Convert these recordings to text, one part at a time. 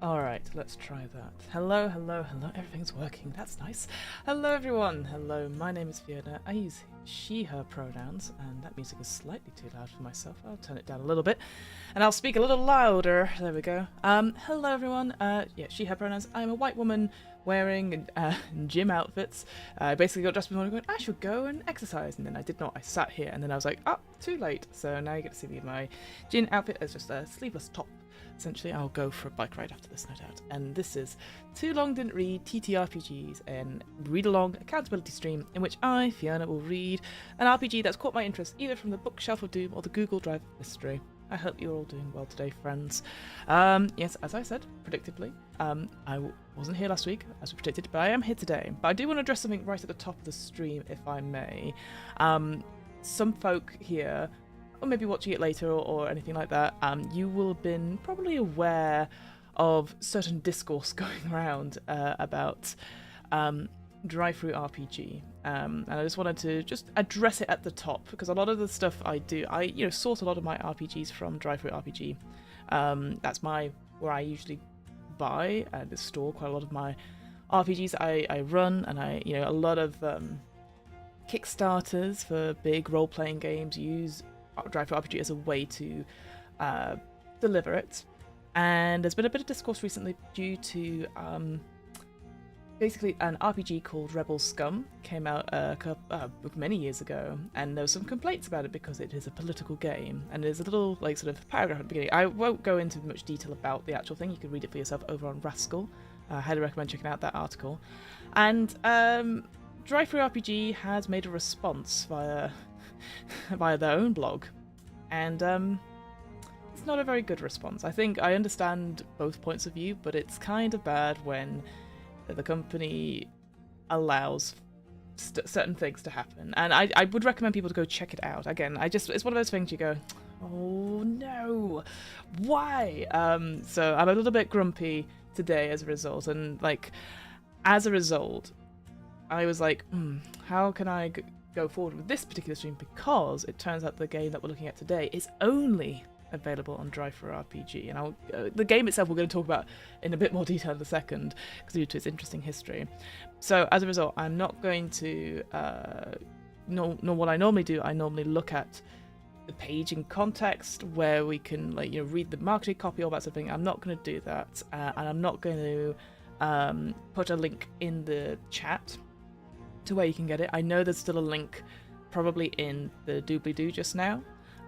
Alright, let's try that. Hello, hello, hello. Everything's working. That's nice. Hello, everyone. Hello, my name is Fiona. I use she, her pronouns, and that music is slightly too loud for myself. I'll turn it down a little bit, and I'll speak a little louder. There we go. Hello, everyone. Yeah, she, her pronouns. I'm a white woman wearing gym outfits. I basically got dressed this morning going, I should go and exercise, and then I did not. I sat here, and then I was like, oh, too late. So now you get to see me in my gym outfit as just a sleeveless top. Essentially, I'll go for a bike ride after this, no doubt. And this is Too Long Didn't Read TTRPGs, and read-along accountability stream in which I, Fiona, will read an RPG that's caught my interest either from the bookshelf of doom or the Google Drive of mystery. I hope you're all doing well today, friends. Yes, as I said, predictably, I wasn't here last week, as we predicted, but I am here today. But I do want to address something right at the top of the stream, if I may. Some folk here, or maybe watching it later or anything like that, you will have been probably aware of certain discourse going around about drive-through RPG, and I just wanted to just address it at the top because a lot of the stuff I do, I source a lot of my RPGs from drive-through RPG. That's where I usually buy and store quite a lot of my RPGs I run, and a lot of Kickstarters for big role-playing games use drive-through RPG as a way to deliver it. And there's been a bit of discourse recently due to basically an RPG called Rebel Scum came out many years ago, and there were some complaints about it because it is a political game, and there's a little sort of paragraph at the beginning. I won't go into much detail about the actual thing. You can read it for yourself over on Rascal. I highly recommend checking out that article. And drive-through RPG has made a response via their own blog, and it's not a very good response. I think I understand both points of view, but it's kind of bad when the company allows certain things to happen, and I would recommend people to go check it out. Again, it's one of those things you go, oh no, why? So I'm a little bit grumpy today as a result, and as a result I was like, how can I go forward with this particular stream, because it turns out the game that we're looking at today is only available on drive-through RPG, and the game itself we're going to talk about in a bit more detail in a second because due to its interesting history. So as a result, I'm not going to nor what I normally do. I normally look at the page in context where we can read the marketing copy, all that sort of thing. I'm not going to do that, and I'm not going to put a link in the chat to where you can get it. I know there's still a link probably in the doobly-doo just now.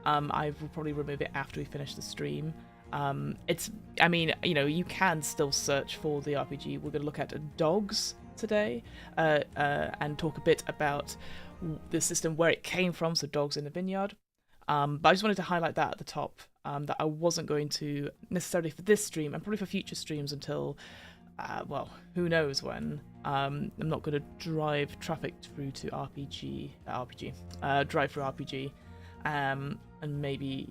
I will probably remove it after we finish the stream. You can still search for the RPG. We're going to look at dogs today, and talk a bit about the system, where it came from, so dogs in the Vineyard. But I just wanted to highlight that at the top, that I wasn't going to necessarily for this stream, and probably for future streams until who knows when. I'm not going to drive traffic through to drive-through RPG, and maybe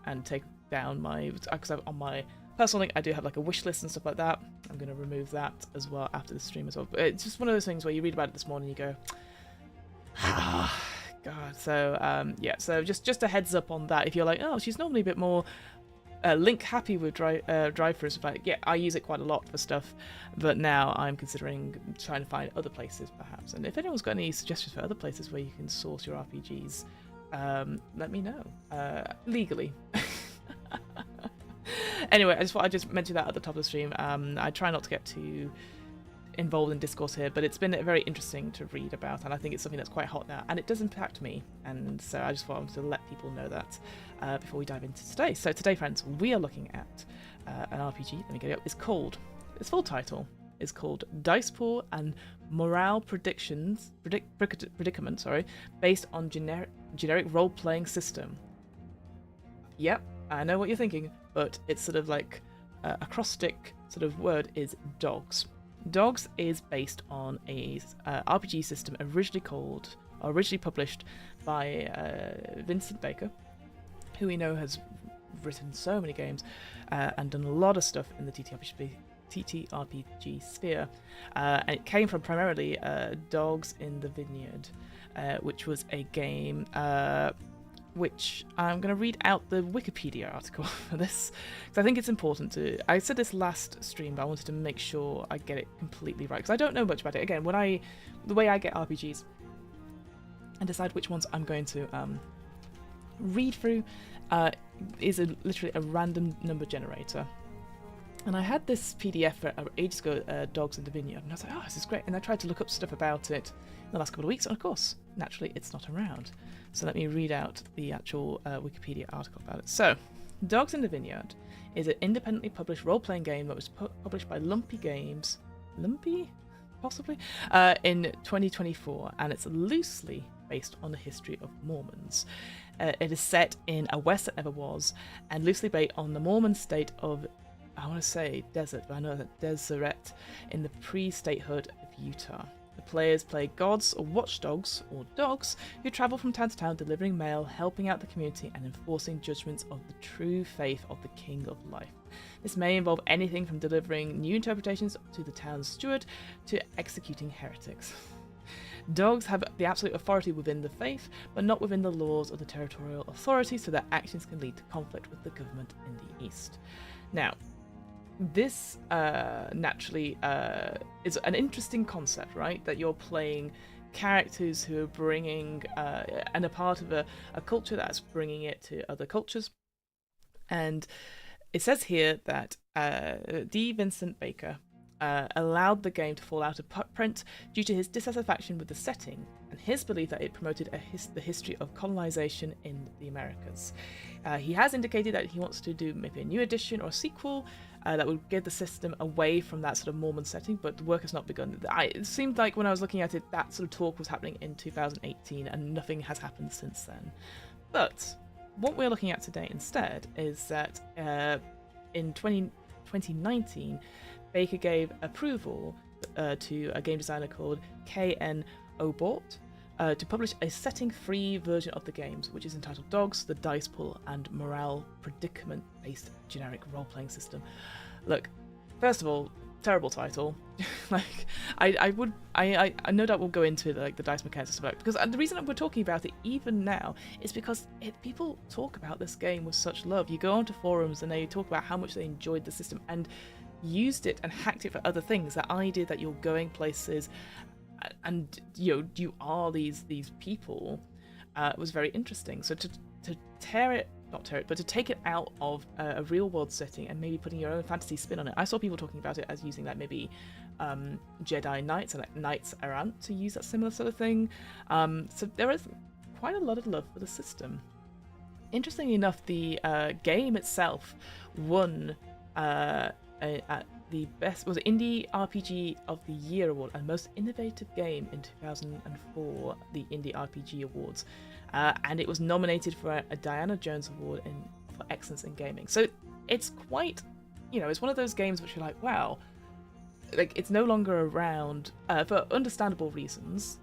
and take down my, because on my personal link I do have a wish list and stuff like that. I'm going to remove that as well after the stream as well. But it's just one of those things where you read about it this morning and you go, God. So so just a heads up on that. If you're like, oh, she's normally a bit more link happy with drive-throughs, I use it quite a lot for stuff, but now I'm considering trying to find other places perhaps. And if anyone's got any suggestions for other places where you can source your RPGs, let me know legally. Anyway, I just mentioned that at the top of the stream. I try not to get too involved in discourse here, but it's been very interesting to read about, and I think it's something that's quite hot now, and it does impact me, and so I just wanted to let people know that before we dive into today. So today, friends, we are looking at an RPG. Let me get it up. Its full title is called Dice Pool and Morale Predicament, based on generic role-playing system. Yep, I know what you're thinking, but it's sort of like acrostic sort of word is dogs. Dogs is based on a RPG system originally published by Vincent Baker, who we know has written so many games and done a lot of stuff in the TTRPG sphere. And it came from primarily Dogs in the Vineyard, which was a game which I'm going to read out the Wikipedia article for this, because I think it's important to... I said this last stream, but I wanted to make sure I get it completely right, because I don't know much about it. Again, the way I get RPGs and decide which ones I'm going to read through is literally a random number generator. And I had this PDF for ages ago, Dogs in the Vineyard, and I was like, oh, this is great. And I tried to look up stuff about it in the last couple of weeks, and of course, naturally, it's not around. So let me read out the actual Wikipedia article about it. So, Dogs in the Vineyard is an independently published role-playing game that was published by Lumpy Games, possibly, in 2024, and it's loosely based on the history of Mormons. It is set in a West that never was, and loosely based on the Mormon state of, I want to say desert, but I know that Deseret in the pre-statehood of Utah. The players play gods or watchdogs, or dogs, who travel from town to town delivering mail, helping out the community, and enforcing judgments of the true faith of the King of Life. This may involve anything from delivering new interpretations to the town's steward to executing heretics. Dogs have the absolute authority within the faith, but not within the laws of the territorial authority, so their actions can lead to conflict with the government in the East. Now, this naturally is an interesting concept, right? That you're playing characters who are bringing and a part of a culture that's bringing it to other cultures. And it says here that D. Vincent Baker allowed the game to fall out of print due to his dissatisfaction with the setting and his belief that it promoted the history of colonization in the Americas. He has indicated that he wants to do maybe a new edition or a sequel that would give the system away from that sort of Mormon setting, but the work has not begun. It seemed like when I was looking at it, that sort of talk was happening in 2018, and nothing has happened since then. But what we're looking at today instead is that in 2019, Baker gave approval to a game designer called KN Obaugh to publish a setting-free version of the games, which is entitled Dogs, the Dice Pool and Morale Predicament-based generic role-playing system. Look, first of all, terrible title. Like, I no doubt we'll go into the dice mechanics and stuff, because the reason we're talking about it even now is because people talk about this game with such love. You go onto forums and they talk about how much they enjoyed the system and used it and hacked it for other things. That idea that you're going places and you are these people was very interesting. So to take it out of a real world setting and maybe putting your own fantasy spin on it. I saw people talking about it as using like maybe Jedi Knights and like Knights Errant to use that similar sort of thing. So there is quite a lot of love for the system. Interestingly enough, the game itself won at the best Indie RPG of the Year award and most innovative game in 2004, the Indie RPG Awards, and it was nominated for a Diana Jones Award for excellence in gaming. So it's quite, it's one of those games which you're like, wow, like it's no longer around for understandable reasons,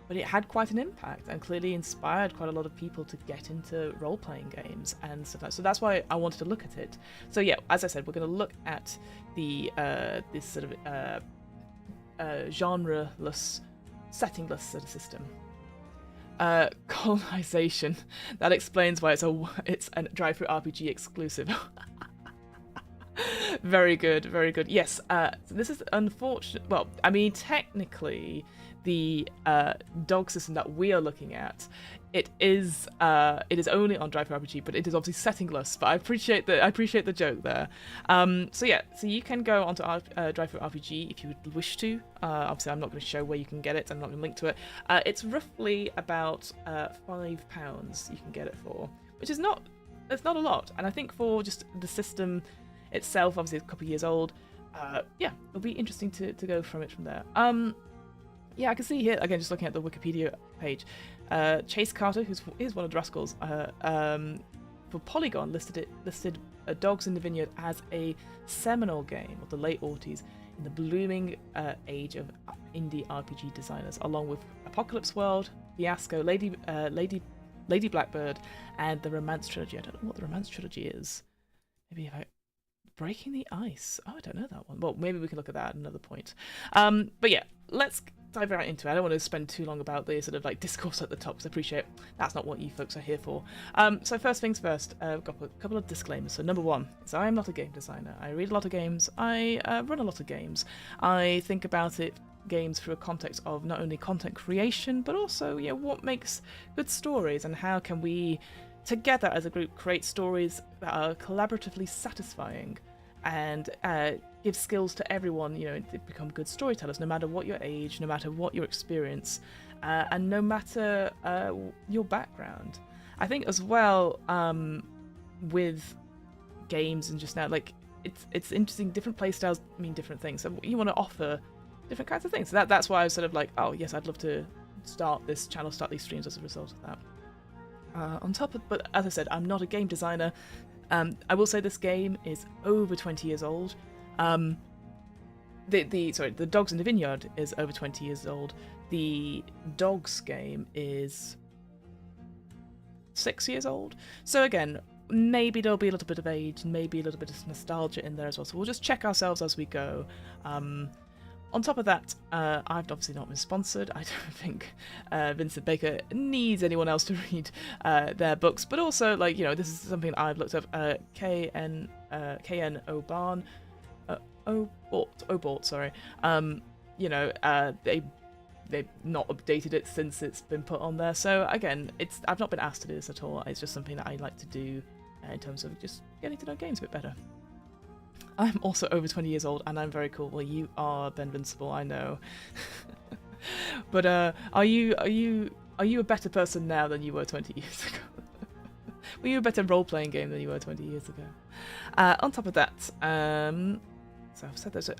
but it had quite an impact and clearly inspired quite a lot of people to get into role-playing games and stuff like that. So that's why I wanted to look at it. So yeah, as I said, we're going to look at the this sort of genre-less, setting-less sort of system. Colonization. That explains why it's a drive-through RPG exclusive. Very good, very good. Yes, so this is unfortunate. Well, I mean, technically, the dog system that we are looking at, it is only on drive-through RPG, but it is obviously settingless. But I appreciate the joke there. So yeah, so you can go onto drive-through RPG if you would wish to. Obviously, I'm not going to show where you can get it. I'm not going to link to it. It's roughly about £5 you can get it for, which is not a lot. And I think for just the system itself, obviously it's a couple of years old. Yeah, it'll be interesting to go from there. Yeah, I can see here again, just looking at the Wikipedia page, Chase Carter, who is one of the Rascals, for Polygon listed Dogs in the Vineyard as a seminal game of the late '80s in the blooming age of indie RPG designers, along with Apocalypse World, Fiasco, Lady Blackbird, and the Romance Trilogy. I don't know what the Romance Trilogy is. Maybe if I... Breaking the Ice. Oh, I don't know that one. Well, maybe we can look at that at another point. But yeah, let's dive right into it. I don't want to spend too long about the sort of like discourse at the top, because I appreciate that's not what you folks are here for. So first things first, I've got a couple of disclaimers. So number one is I am not a game designer. I read a lot of games. I run a lot of games. I think about games through a context of not only content creation, but also what makes good stories, and how can we together as a group create stories that are collaboratively satisfying and give skills to everyone, to become good storytellers, no matter what your age, no matter what your experience, and no matter your background. I think as well, with games and just now, like, it's interesting, different play styles mean different things, so you want to offer different kinds of things. So that's why I was sort of like, oh yes, I'd love to start this channel, start these streams as a result of that. On top of, but as I said, I'm not a game designer. I will say this game is over 20 years old. The Dogs in the Vineyard is over 20 years old. The Dogs game is 6 years old. So again, maybe there'll be a little bit of age, maybe a little bit of nostalgia in there as well. So we'll just check ourselves as we go. On top of that, I've obviously not been sponsored. I don't think Vincent Baker needs anyone else to read their books. But also, like, this is something that I've looked up. KN Obaugh, Obaugh, sorry. They've not updated it since it's been put on there. So again, I've not been asked to do this at all. It's just something that I like to do in terms of just getting to know games a bit better. I'm also over 20 years old, and I'm very cool. Well, you are, Ben Vincible, I know. But are you a better person now than you were 20 years ago? Were you a better role-playing game than you were 20 years ago? On top of that, so I've said those.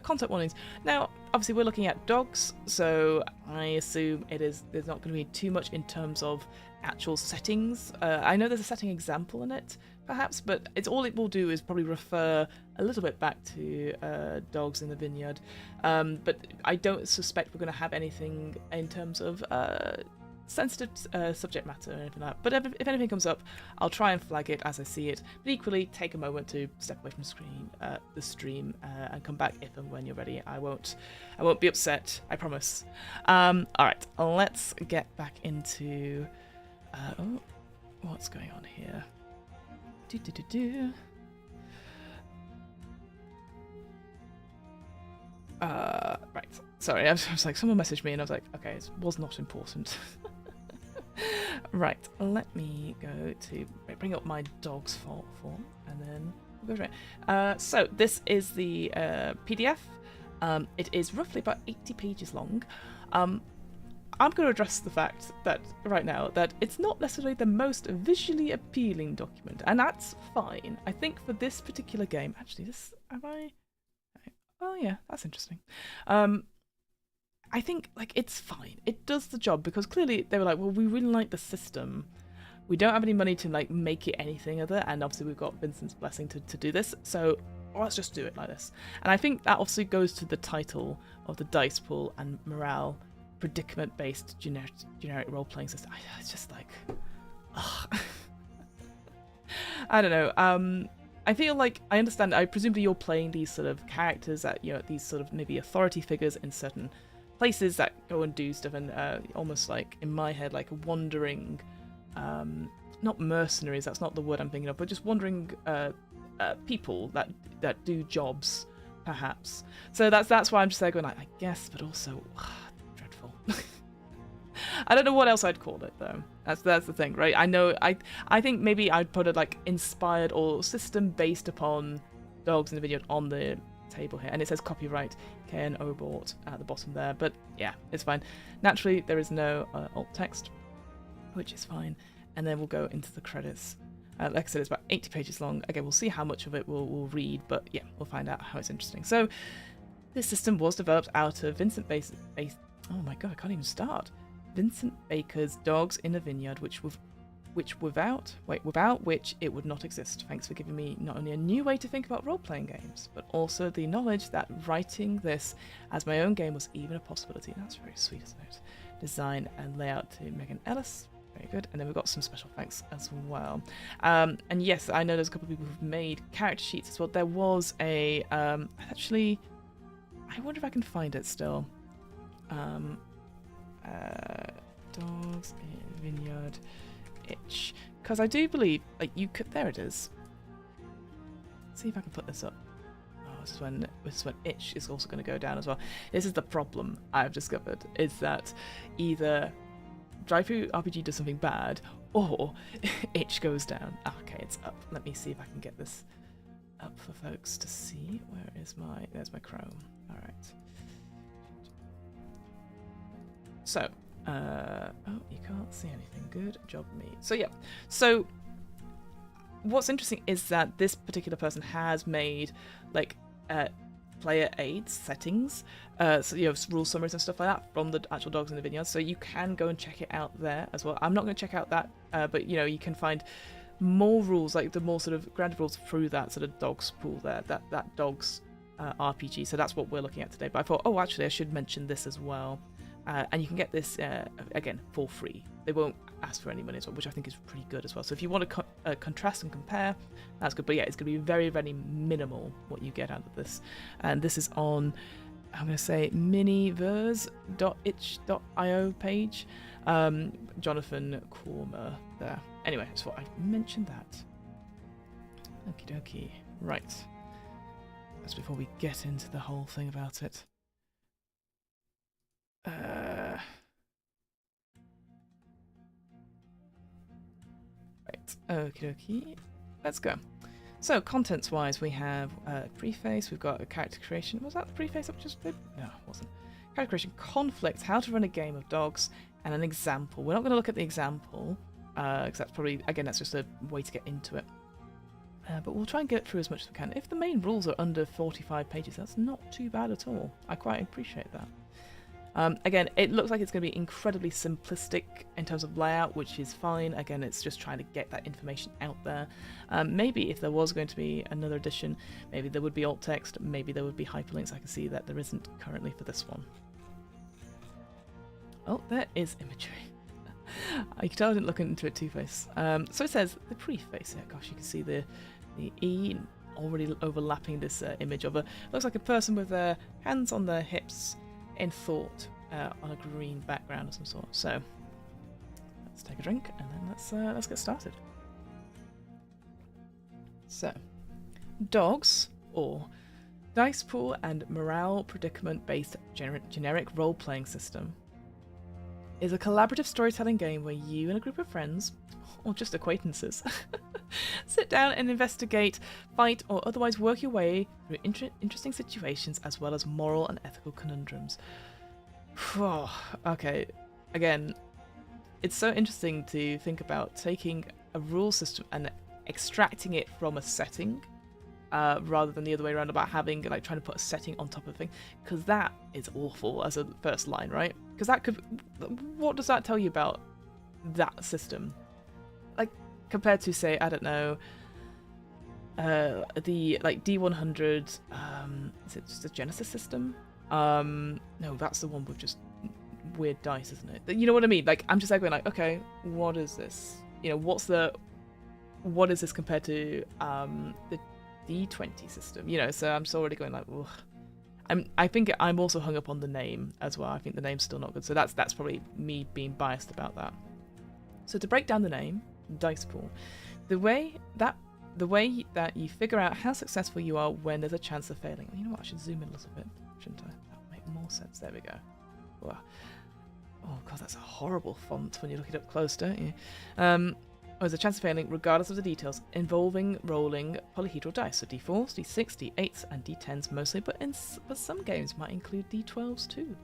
Content warnings. Now, obviously, we're looking at dogs, so I assume there's not going to be too much in terms of actual settings. I know there's a setting example in it, perhaps, but all it will do is probably refer a little bit back to Dogs in the Vineyard. But I don't suspect we're going to have anything in terms of sensitive subject matter or anything like that. But if anything comes up, I'll try and flag it as I see it. But equally, take a moment to step away from the stream and come back if and when you're ready. I won't be upset, I promise. All right, let's get back into what's going on here. Right. Sorry, I was like, someone messaged me and I was like, okay, it was not important. Right, let me go to bring up my dog's form and then we'll go through it. So this is the PDF. It is roughly about 80 pages long. I'm going to address the fact that right now that it's not necessarily the most visually appealing document, and that's fine. I think for this particular game, actually, oh yeah, that's interesting. I think it's fine. It does the job, because clearly they were like, well, we really like the system. We don't have any money to make it anything other, and obviously we've got Vincent's blessing to do this, so let's just do it like this. And I think that obviously goes to the title of the dice pool and morale predicament-based generic role-playing system. It's just like, ugh. I don't know. I feel like I understand. I presume that you're playing these sort of characters that these sort of maybe authority figures in certain places that go and do stuff, and almost like in my head, like wandering, not mercenaries. That's not the word I'm thinking of, but just wandering people that do jobs, perhaps. So that's why I'm just there going, I guess, but also. Dreadful. I don't know what else I'd call it though. That's the thing, right? I know I think maybe I'd put it inspired or system based upon Dogs in the Vineyard on the table here, and it says copyright KN Obaugh at the bottom there. But yeah, it's fine. Naturally, there is no alt text, which is fine. And then we'll go into the credits. Like I said, it's about 80 pages long. Again, we'll see how much of it we'll read, but yeah, we'll find out how it's interesting. So this system was developed out of Vincent Baker's. Oh my god, I can't even start. Vincent Baker's Dogs in the Vineyard, without which it would not exist. Thanks for giving me not only a new way to think about role-playing games, but also the knowledge that writing this as my own game was even a possibility. That's very sweet, isn't it? Design and layout to Megan Ellis. Very good. And then we've got some special thanks as well. And yes, I know there's a couple of people who've made character sheets as well. There was a actually, I wonder if I can find it still. Dogs in Vineyard itch. Because I do believe, like, you could. There it is. Let's see if I can put this up. Oh, this is when itch is also going to go down as well. This is the problem I've discovered, is that either Drive-Through RPG does something bad, or itch goes down. Okay, it's up. Let me see if I can get this up for folks to see. Where is my... There's my Chrome. Alright. So, oh, you can't see anything. Good job, me. So, yeah. So, what's interesting is that this particular person has made, like, player aids, settings, so, you know, rule summaries and stuff like that from the actual Dogs in the Vineyard. So you can go and check it out there as well. I'm not going to check out that, but, you know, you can find more rules, like the more sort of grounded rules through that sort of Dogs pool there, that Dogs RPG. So that's what we're looking at today. But I thought, oh, actually, I should mention this as well. And you can get this, again, for free. They won't ask for any money as well, which I think is pretty good as well. So if you want to contrast and compare, that's good. But yeah, it's going to be very, very minimal what you get out of this. And this is on, I'm going to say, miniverse.itch.io page. Jonathan Cormer there. Anyway, I just thought I'd mention that. Okie dokie. Right. That's before we get into the whole thing about it. Right, okie dokie. Let's go. So, contents-wise, we have preface, we've got a character creation. Was that the preface I just did? No, it wasn't. Character creation, conflict, how to run a game of dogs, and an example. We're not going to look at the example, because that's probably, again, that's just a way to get into it. But we'll try and get through as much as we can. If the main rules are under 45 pages, that's not too bad at all. I quite appreciate that. Again, it looks like it's going to be incredibly simplistic in terms of layout, which is fine. Again, it's just trying to get that information out there. Maybe if there was going to be another edition, maybe there would be alt text, maybe there would be hyperlinks. I can see that there isn't currently for this one. Oh, there is imagery. I can tell I didn't look into it two-face. So it says the preface. Yeah, gosh, you can see the E already overlapping this image of looks like a person with their hands on their hips in thought on a green background of some sort. So let's take a drink and then let's get started. So, Dogs, or Dice Pool and Morale Predicament based generic role-playing system, is a collaborative storytelling game where you and a group of friends, or just acquaintances, sit down and investigate, fight, or otherwise work your way through interesting situations as well as moral and ethical conundrums. Okay, again, it's so interesting to think about taking a rule system and extracting it from a setting, rather than the other way around about having, like, trying to put a setting on top of a thing, because that is awful as a first line, right? Because that could, what does that tell you about that system? Like, compared to, say, I don't know, the, like, D100, is it just a Genesis system? No, that's the one with just weird dice, isn't it? You know what I mean? Like, I'm just like going like, okay, what is this? You know, what is this compared to the D20 system? You know, so I'm just already going like, ugh. I think I'm also hung up on the name as well. I think the name's still not good, so that's probably me being biased about that. So to break down the name, Dice Pool, the way that you figure out how successful you are when there's a chance of failing. You know what? I should zoom in a little bit, shouldn't I? That would make more sense. There we go. Wow. Oh god, that's a horrible font when you look it up close, don't you? There's a chance of failing regardless of the details, involving rolling polyhedral dice, so d4s, d6, d8s, and d10s mostly, but some games might include d12s too.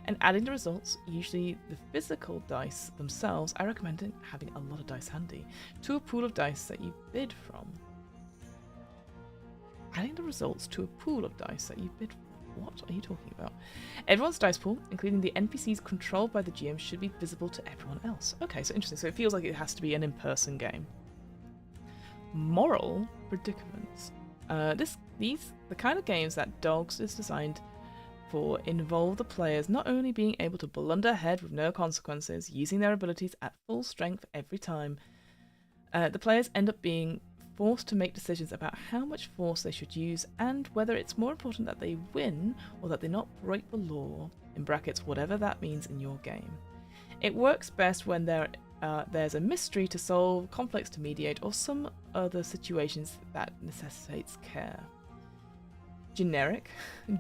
And adding the results, usually the physical dice themselves, I recommend having a lot of dice handy, to a pool of dice that you bid from. Adding the results to a pool of dice that you bid from. What are you talking about? Everyone's dice pool, including the NPCs controlled by the GM, should be visible to everyone else. Okay, so interesting. So it feels like it has to be an in-person game. Moral predicaments. The kind of games that Dogs is designed for involve the players not only being able to blunder ahead with no consequences, using their abilities at full strength every time. The players end up being forced to make decisions about how much force they should use and whether it's more important that they win or that they not break the law, in brackets whatever that means in your game. It works best when there's a mystery to solve, conflicts to mediate, or some other situations that necessitates care. Generic,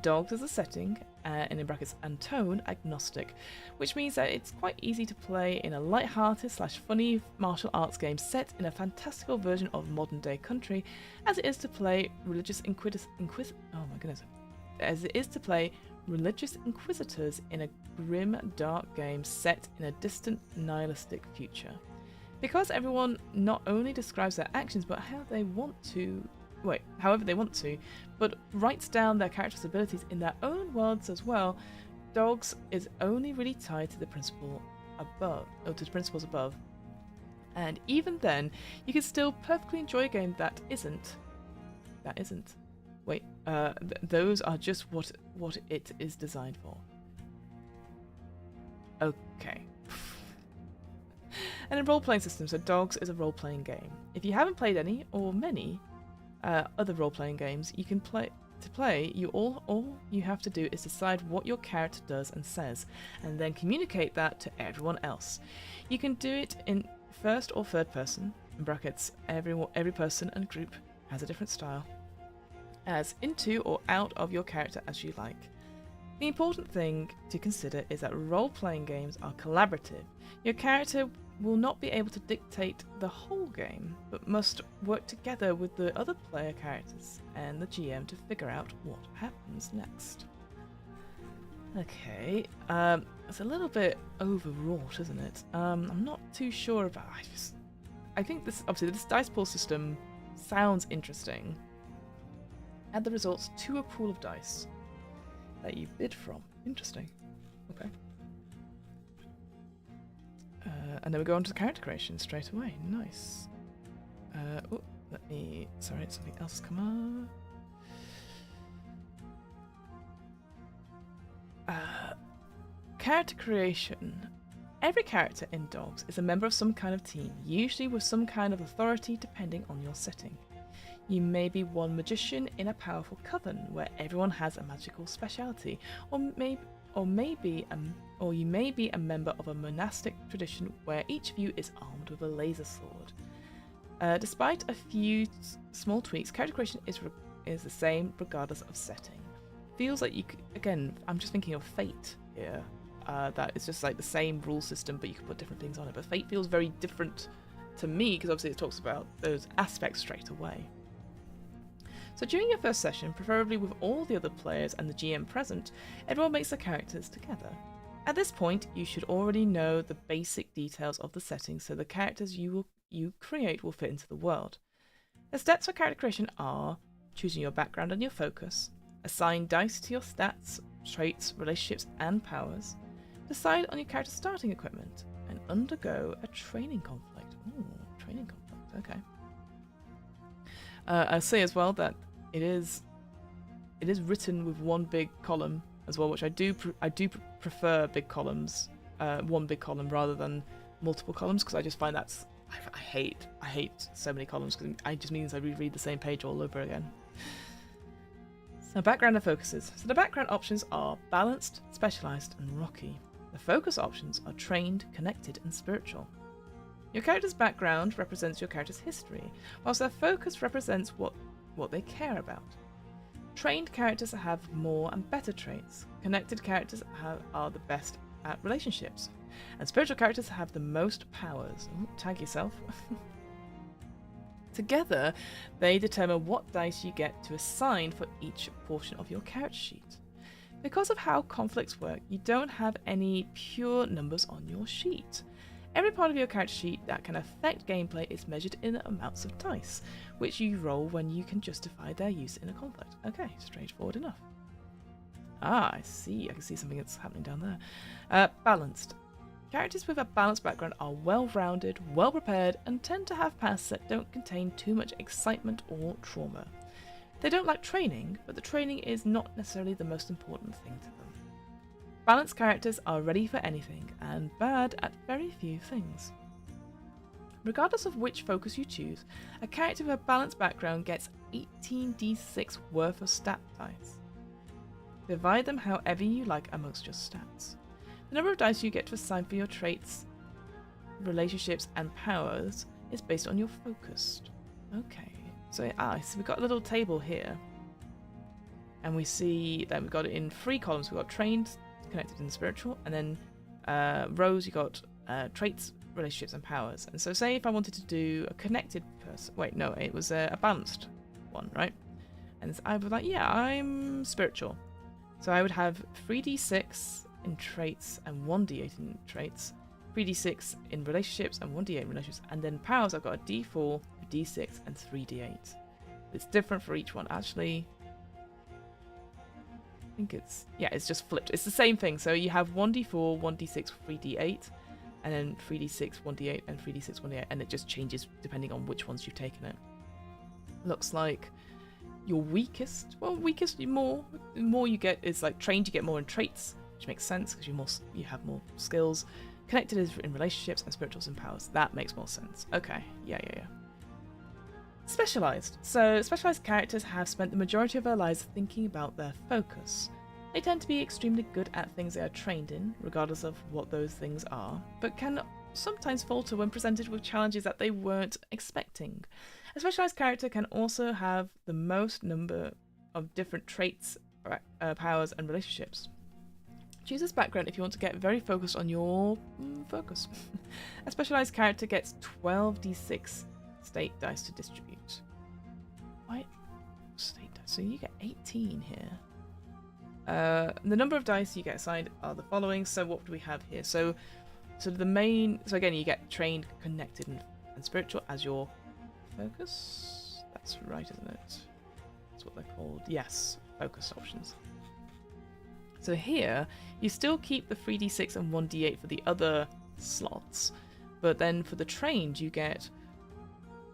dogs as a setting, and in brackets and tone, agnostic, which means that it's quite easy to play in a light-hearted / funny martial arts game set in a fantastical version of modern day country, as it is to play religious inquisitors in a grim, dark game set in a distant, nihilistic future. Because everyone not only describes their actions but however they want to, but writes down their character's abilities in their own words as well, dogs is only really tied to the principles above. And even then, you can still perfectly enjoy a game that isn't. Those are just what it is designed for. Okay. And in role-playing systems, so Dogs is a role-playing game. If you haven't played any or many other role-playing games, you can play. All you have to do is decide what your character does and says, and then communicate that to everyone else. You can do it in first or third person. In brackets, every person and group has a different style. As into or out of your character as you like. The important thing to consider is that role-playing games are collaborative. Your character will not be able to dictate the whole game, but must work together with the other player characters and the GM to figure out what happens next. Okay, it's a little bit overwrought, isn't it? I'm not too sure about. I think this dice pool system sounds interesting. Add the results to a pool of dice that you bid from. Interesting. Okay. And then we go on to the character creation straight away. Nice. Sorry, something else has come up. Character creation. Every character in Dogs is a member of some kind of team, usually with some kind of authority depending on your setting. You may be one magician in a powerful coven where everyone has a magical speciality, or you may be a member of a monastic tradition where each of you is armed with a laser sword. Despite a few small tweaks, character creation is the same regardless of setting. Feels like I'm just thinking of Fate here. That is just like the same rule system, but you can put different things on it. But Fate feels very different to me because obviously it talks about those aspects straight away. So during your first session, preferably with all the other players and the GM present, everyone makes their characters together. At this point, you should already know the basic details of the setting, so the characters you create will fit into the world. The steps for character creation are choosing your background and your focus, assign dice to your stats, traits, relationships, and powers, decide on your character's starting equipment, and undergo a training conflict. Ooh, training conflict, okay. I'll say as well that it is written with one big column as well, which I do prefer big columns, one big column rather than multiple columns, because I just find I hate so many columns because it just means I reread the same page all over again. So background and focuses. So the background options are balanced, specialized, and rocky. The focus options are trained, connected, and spiritual. Your character's background represents your character's history, whilst their focus represents what they care about. Trained characters have more and better traits. Connected characters are the best at relationships. And spiritual characters have the most powers. Ooh, tag yourself. Together, they determine what dice you get to assign for each portion of your character sheet. Because of how conflicts work, you don't have any pure numbers on your sheet. Every part of your character sheet that can affect gameplay is measured in amounts of dice, which you roll when you can justify their use in a conflict. Okay, straightforward enough. Ah, I see. I can see something that's happening down there. Balanced. Characters with a balanced background are well-rounded, well-prepared, and tend to have pasts that don't contain too much excitement or trauma. They don't like training, but the training is not necessarily the most important thing to them. Balanced characters are ready for anything, and bad at very few things. Regardless of which focus you choose, a character with a balanced background gets 18d6 worth of stat dice. Divide them however you like amongst your stats. The number of dice you get to assign for your traits, relationships, and powers is based on your focus. Okay, so we've got a little table here, and we see that we've got it in 3 columns. We've got trained, connected, and spiritual, and then rows you got traits, relationships, and powers. And so say if I wanted to do a connected person, wait, no, it was a balanced one, right? And so I was like, yeah, I'm spiritual. So I would have 3d6 in traits and 1d8 in traits, 3d6 in relationships and 1d8 in relationships, and then powers I've got a d4, a d6, and 3d8. It's different for each one. Actually, I think it's just flipped. It's the same thing. So you have 1d4, 1d6, 3d8, and then 3d6, 1d8, and 3d6, 1d8, and it just changes depending on which ones you've taken it. Looks like your weakest, the more you get is like trained, you get more in traits, which makes sense because you have more skills. Connected is in relationships, and spirituals and powers. That makes more sense. Okay, yeah. Specialized. So specialized characters have spent the majority of their lives thinking about their focus. They tend to be extremely good at things they are trained in, regardless of what those things are, but can sometimes falter when presented with challenges that they weren't expecting. A specialized character can also have the most number of different traits, powers, and relationships. Choose this background if you want to get very focused on your focus. A specialized character gets 12d6 state dice to distribute. Why? State dice. So you get 18 here. The number of dice you get assigned are the following. So what do we have here? So again, you get trained, connected, and spiritual as your focus. That's right, isn't it? That's what they're called. Yes, focus options. So here, you still keep the 3d6 and 1d8 for the other slots, but then for the trained, you get,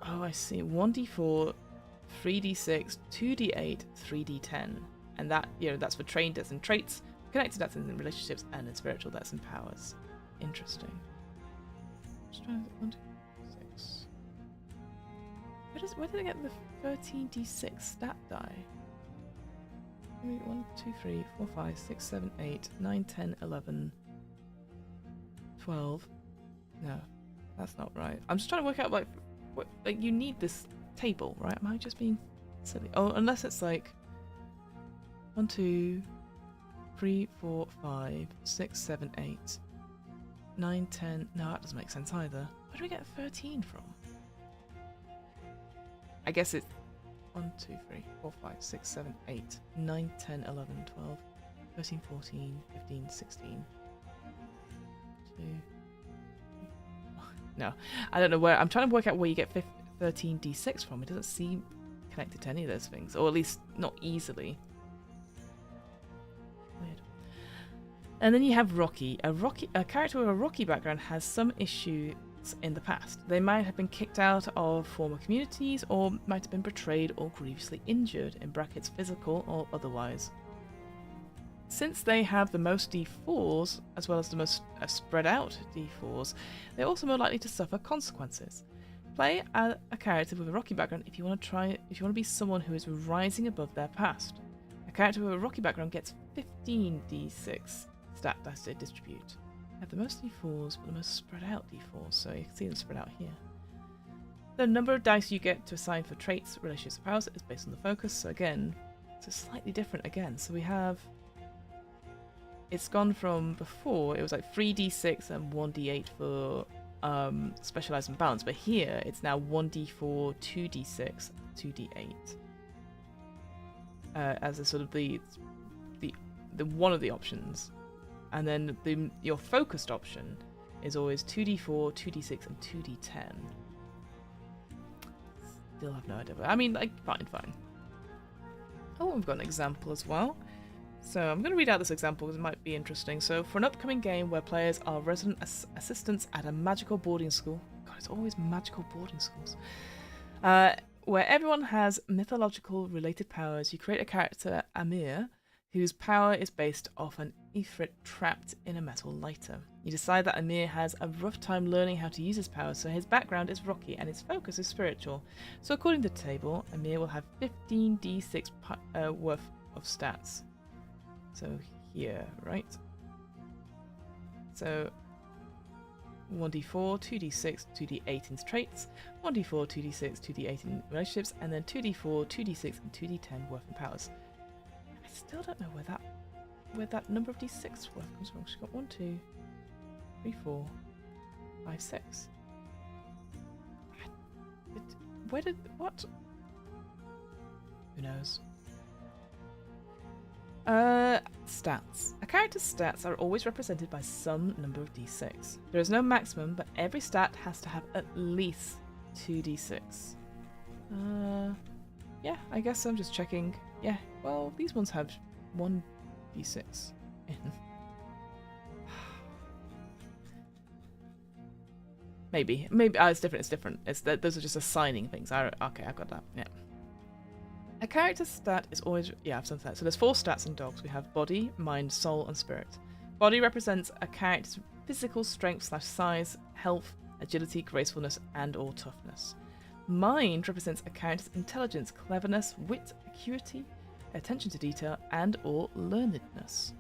1d4, 3d6, 2d8, 3d10, and that, that's for trained, that's in traits, connected, that's in relationships, and in spiritual, that's in powers. Interesting. Just trying to 1, 2, 6. Where did I get the 13d6 stat die? 1, 2, 3, 4, 5, 6, 7, 8, 9, 10, 11, 12. No, that's not right. I'm just trying to work out what you need this table, right? Am I just being silly? Oh, unless it's like 1, 2, 3, 4, 5, 6, 7, 8, 9, 10. No, that doesn't make sense either. Where do we get 13 from? I guess it's 1, 2, 3, 4, 5, 6, 7, 8, 9, 10, 11, 12, 13, 14, 15, 16. 2. No, I don't know where. I'm trying to work out where you get 13d6 from. It doesn't seem connected to any of those things, or at least not easily. Weird. And then you have Rocky. A character with a Rocky background has some issues in the past. They might have been kicked out of former communities, or might have been betrayed or grievously injured, in brackets physical or otherwise. Since they have the most d4s, as well as the most spread out d4s, they're also more likely to suffer consequences. Play a character with a Rocky background if you want to be someone who is rising above their past. A character with a Rocky background gets 15d6 stat dice to distribute. Have the most d4s, but the most spread out d4s, so you can see them spread out here. The number of dice you get to assign for traits, relationships, and powers is based on the focus, so again, it's slightly different again. So we have, it's gone from before, it was like 3d6 and 1d8 for specialized and balanced, but here it's now 1d4, 2d6, 2d8 as a sort of the one of the options. And then your focused option is always 2d4, 2d6, and 2d10. Still have no idea. But I mean, like, fine. Oh, we've got an example as well. So I'm going to read out this example because it might be interesting. So for an upcoming game where players are resident assistants at a magical boarding school. God, it's always magical boarding schools. Where everyone has mythological related powers, you create a character, Amir, whose power is based off an Ifrit trapped in a metal lighter. You decide that Amir has a rough time learning how to use his powers, so his background is rocky and his focus is spiritual. So according to the table, Amir will have 15d6 worth of stats. So here, right? So 1d4, 2d6, 2d8 in traits, 1d4, 2d6, 2d8 in relationships, and then 2d4, 2d6, and 2d10 worth in powers. I still don't know where that number of d6 worth comes from. She's got 1, 2, 3, 4, 5, 6. What? Who knows? Stats. A character's stats are always represented by some number of d6. There is no maximum, but every stat has to have at least 2d6. Yeah, I guess I'm just checking. Yeah, well, these ones have 1d6 in. Maybe. It's different. Those are just assigning things. Okay, I've got that. Yeah. A character's stat is always... Yeah, I've done that. So there's 4 stats in dogs. We have body, mind, soul, and spirit. Body represents a character's physical strength/size, health, agility, gracefulness, and or toughness. Mind represents a character's intelligence, cleverness, wit, acuity, attention to detail, and or learnedness.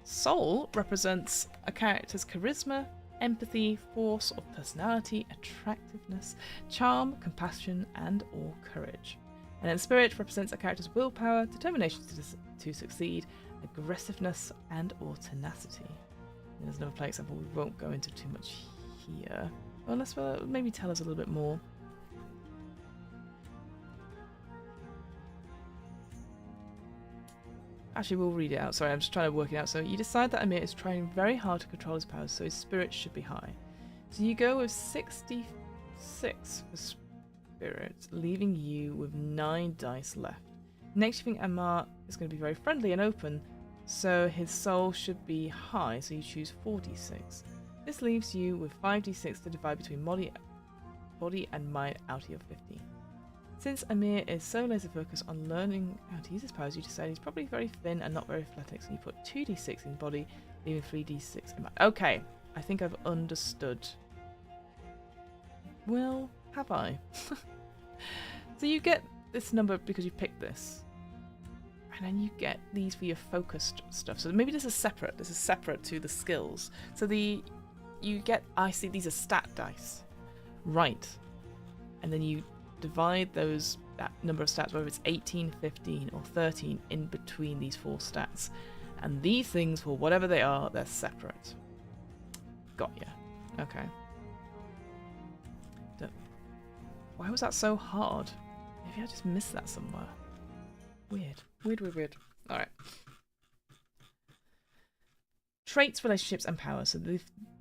Soul represents a character's charisma, empathy, force of personality, attractiveness, charm, compassion, and or courage. And then spirit represents a character's willpower, determination to succeed, aggressiveness, and or tenacity. And there's another play example we won't go into too much here. Unless maybe tell us a little bit more. Actually, we'll read it out. Sorry, I'm just trying to work it out. So you decide that Amir is trying very hard to control his powers, so his spirit should be high. So you go with 66 for spirit, leaving you with 9 dice left. Next, you think Amar is going to be very friendly and open, so his soul should be high, so you choose 46. This leaves you with 5d6 to divide between body and mind out of your 50. Since Amir is so laser focused on learning how to use his powers, you decide he's probably very thin and not very athletic, so you put 2d6 in body, leaving 3d6 in mind. Okay, I think I've understood. Well, have I? So you get this number because you picked this. And then you get these for your focused stuff. So maybe this is separate. This is separate to the skills. So you get, I see these are stat dice. Right. And then you divide that number of stats, whether it's 18, 15, or 13, in between these 4 stats. And these things, for whatever they are, they're separate. Got ya. Okay. Why was that so hard? Maybe I just missed that somewhere. Weird. Alright. Traits, relationships, and powers. So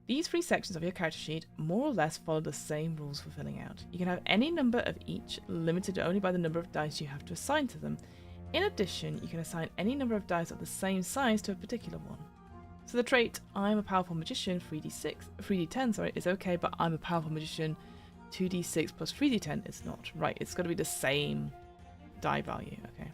these 3 sections of your character sheet more or less follow the same rules for filling out. You can have any number of each, limited only by the number of dice you have to assign to them. In addition, you can assign any number of dice of the same size to a particular one. So the trait, I'm a powerful magician, 3d10, is okay, but I'm a powerful magician, 2d6 plus 3d10 is not. Right, it's got to be the same die value, okay.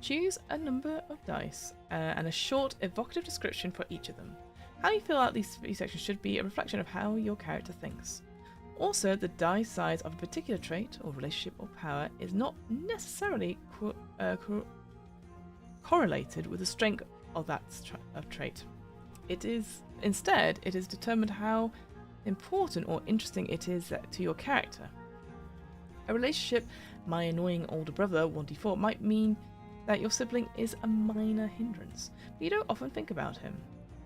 Choose a number of dice and a short evocative description for each of them. How you fill out these 3 sections should be a reflection of how your character thinks. Also, the die size of a particular trait or relationship or power is not necessarily correlated with the strength of that trait. Instead, it is determined how important or interesting it is to your character. A relationship, my annoying older brother, 1d4, might mean that your sibling is a minor hindrance, but you don't often think about him.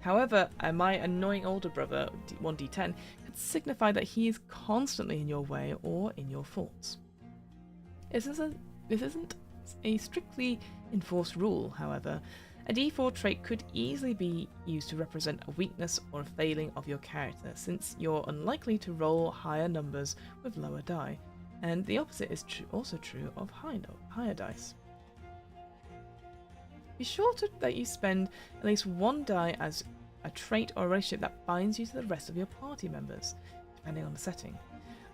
However, my annoying older brother, 1d10, could signify that he is constantly in your way or in your thoughts. This isn't a strictly enforced rule, however. A d4 trait could easily be used to represent a weakness or a failing of your character, since you're unlikely to roll higher numbers with lower die, and the opposite is also true of higher dice. Be sure that you spend at least 1 die as a trait or a relationship that binds you to the rest of your party members, depending on the setting.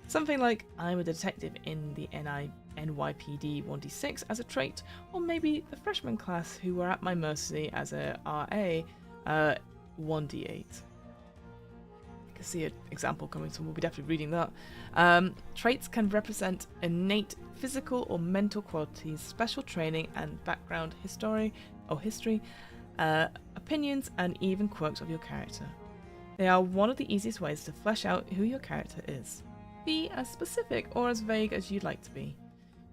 Something like, I'm a detective in the NYPD 1d6 as a trait, or maybe the freshman class who were at my mercy as a RA 1d8. I can see an example coming, so we'll be definitely reading that. Traits can represent innate physical or mental qualities, special training and background history, opinions, and even quirks of your character. They are one of the easiest ways to flesh out who your character is. Be as specific or as vague as you'd like to be.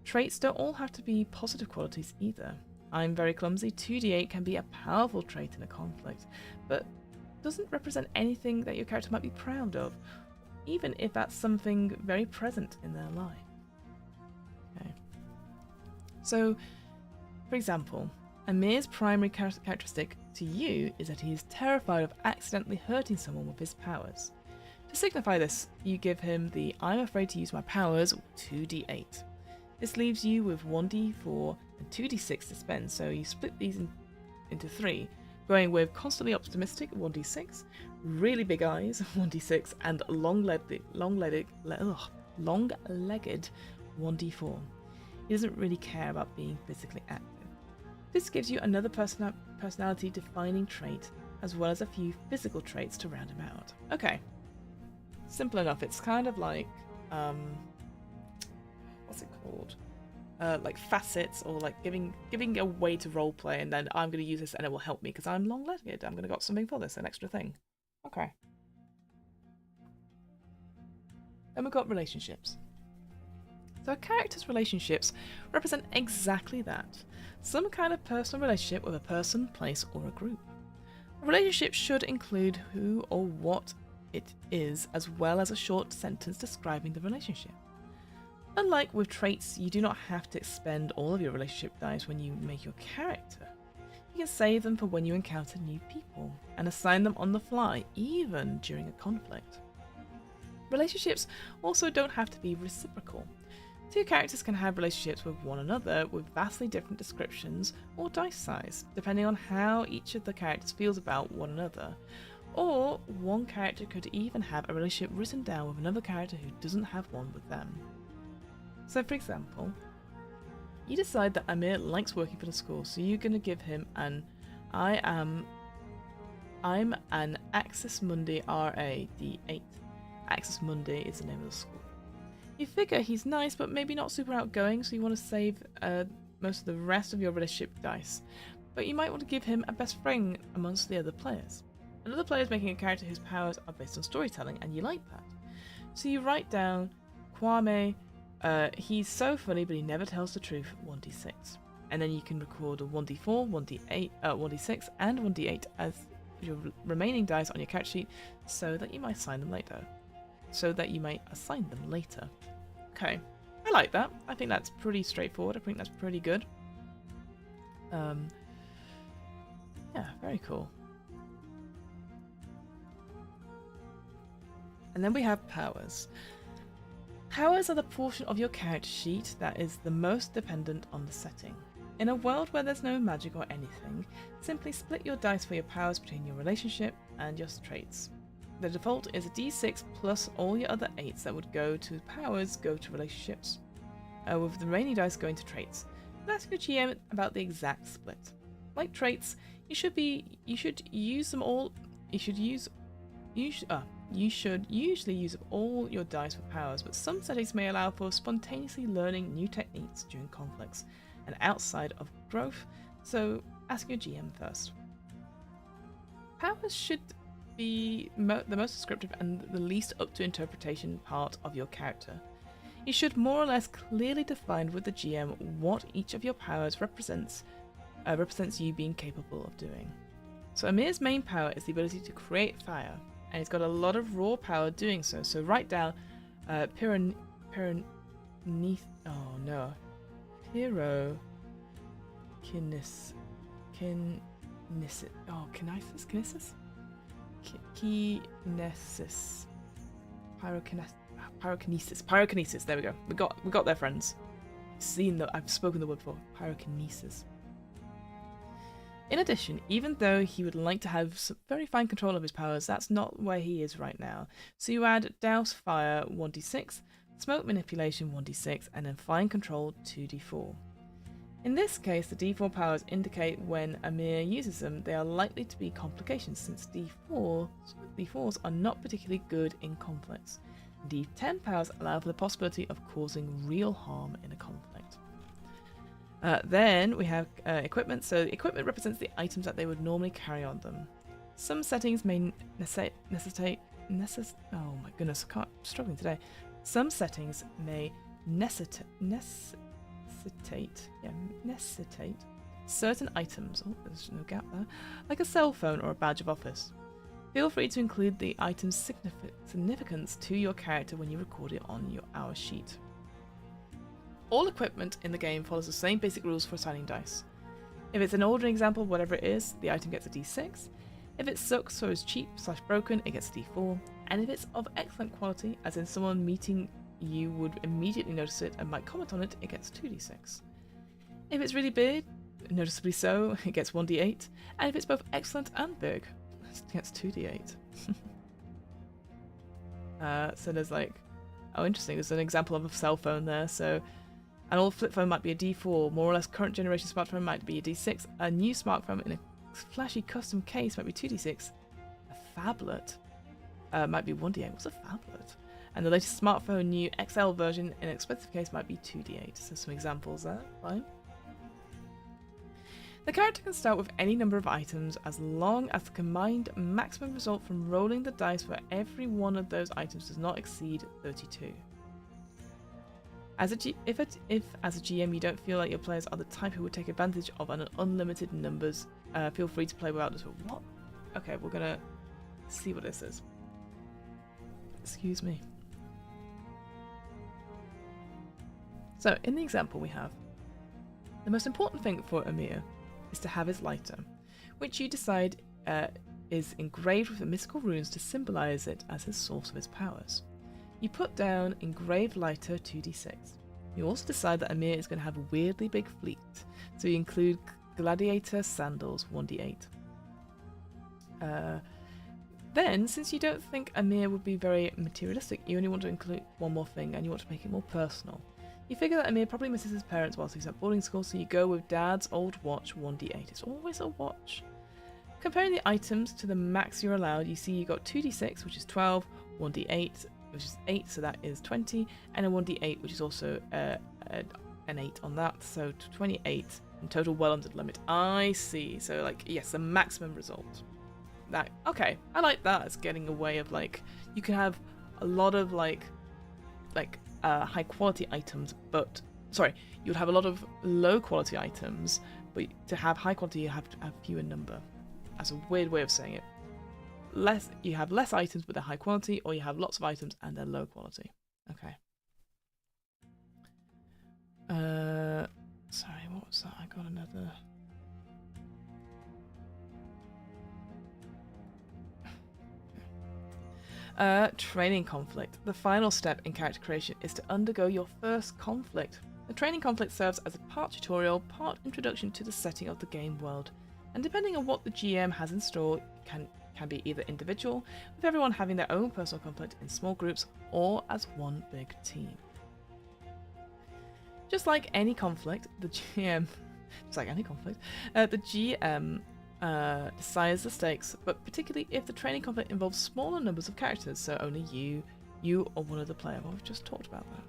Traits don't all have to be positive qualities either. I'm very clumsy. 2d8 can be a powerful trait in a conflict, but doesn't represent anything that your character might be proud of, even if that's something very present in their life. Okay. So, for example, Amir's primary characteristic to you is that he is terrified of accidentally hurting someone with his powers. To signify this, you give him the I'm afraid to use my powers 2d8. This leaves you with 1d4 and 2d6 to spend, so you split these into 3, going with constantly optimistic 1d6, really big eyes 1d6, and long-legged 1d4. He doesn't really care about being physically active. This gives you another personality defining trait, as well as a few physical traits to round him out. Okay. Simple enough. It's kind of like, what's it called? Like facets, or like giving a way to roleplay, and then I'm going to use this and it will help me because I'm long-legged. I'm going to got something for this, an extra thing. Okay. Then we've got relationships. So a character's relationships represent exactly that. Some kind of personal relationship with a person, place, or a group. A relationship should include who or what it is, as well as a short sentence describing the relationship. Unlike with traits, you do not have to expend all of your relationship dice when you make your character. You can save them for when you encounter new people, and assign them on the fly, even during a conflict. Relationships also don't have to be reciprocal. Two characters can have relationships with one another with vastly different descriptions or dice size, depending on how each of the characters feels about one another. Or one character could even have a relationship written down with another character who doesn't have one with them. So for example, you decide that Amir likes working for the school, so you're going to give him an I'm an Axis Mundi RA D8. Axis Mundi is the name of the school. You figure he's nice, but maybe not super outgoing, so you want to save most of the rest of your relationship dice. But you might want to give him a best friend amongst the other players. Another player is making a character whose powers are based on storytelling, and you like that. So you write down Kwame, he's so funny, but he never tells the truth, 1d6. And then you can record a 1d4, 1d8, 1d6, and 1d8 as your remaining dice on your character sheet, so that you might assign them later. Okay, I like that. I think that's pretty straightforward. I think that's pretty good. Yeah, very cool. And then we have powers. Powers are the portion of your character sheet that is the most dependent on the setting. In a world where there's no magic or anything, simply split your dice for your powers between your relationship and your traits. The default is a d6 plus all your other 8s that would go to powers go to relationships, with the remaining dice going to traits. And ask your GM about the exact split. Like traits, you should usually use up all your dice for powers, but some settings may allow for spontaneously learning new techniques during conflicts and outside of growth, so ask your GM first. Powers should be the most descriptive and the least up to interpretation part of your character. You should more or less clearly define with the GM what each of your powers represents you being capable of doing. So Amir's main power is the ability to create fire, and he's got a lot of raw power doing so. So write down pyrokinesis. Pyrokinesis. There we go. We got there, friends. I've spoken the word before. Pyrokinesis. In addition, even though he would like to have some very fine control of his powers, that's not where he is right now. So you add Douse Fire 1d6 smoke manipulation 1d6, and then fine control 2d4. In this case, the d4 powers indicate when Amir uses them, they are likely to be complications, since d4s are not particularly good in conflicts. D10 powers allow for the possibility of causing real harm in a conflict. Then we have equipment. So equipment represents the items that they would normally carry on them. Some settings may necessitate. Oh my goodness, I'm struggling today. Some settings may necessitate certain items. Oh, there's no gap there. Like a cell phone or a badge of office. Feel free to include the item's significance to your character when you record it on your hour sheet. All equipment in the game follows the same basic rules for assigning dice. If it's an ordinary example, whatever it is, the item gets a d6. If it sucks or is cheap/broken, it gets a d4. And if it's of excellent quality, as in someone meeting you would immediately notice it and might comment on it, it gets 2d6. If it's really big, noticeably so, it gets 1d8. And if it's both excellent and big, it gets 2d8. So there's like, oh interesting, there's an example of a cell phone there. So an old flip phone might be a d4, more or less current generation smartphone might be a d6, a new smartphone in a flashy custom case might be 2d6, a phablet might be 1d8. What's a phablet? And the latest smartphone new XL version in an expensive case might be 2d8. So some examples there, fine. The character can start with any number of items as long as the combined maximum result from rolling the dice for every one of those items does not exceed 32. If as a GM you don't feel like your players are the type who would take advantage of an unlimited numbers, feel free to play without this. What? Okay, we're gonna see what this is. Excuse me. So in the example we have, the most important thing for Amir is to have his lighter, which you decide is engraved with the mystical runes to symbolize it as his source of his powers. You put down engraved lighter 2d6. You also decide that Amir is going to have a weirdly big fleet, so you include gladiator sandals 1d8. Then, since you don't think Amir would be very materialistic, you only want to include one more thing and you want to make it more personal. You figure that Amir probably misses his parents whilst he's at boarding school, so you go with Dad's old watch 1d8. It's always a watch. Comparing the items to the max you're allowed, you see you got 2d6, which is 12, 1d8, which is 8, so that is 20, and a 1d8, which is also an 8 on that, so 28 in total, well under the limit. I see. So, like, yes, the maximum result. That, okay, I like that as getting a way of, like, you can have a lot of, like high quality items, but, sorry, you'd have a lot of low quality items, but to have high quality, you have to have fewer number. That's a weird way of saying it. You have less items, but they're high quality, or you have lots of items and they're low quality. Okay. Sorry, what was that? I got another. Training conflict. The final step in character creation is to undergo your first conflict. The training conflict serves as a part tutorial, part introduction to the setting of the game world, and depending on what the GM has in store, can be either individual, with everyone having their own personal conflict in small groups, or as one big team. Just like any conflict, the GM decides the stakes, but particularly if the training conflict involves smaller numbers of characters, so only you or one other player. Well, we've just talked about that.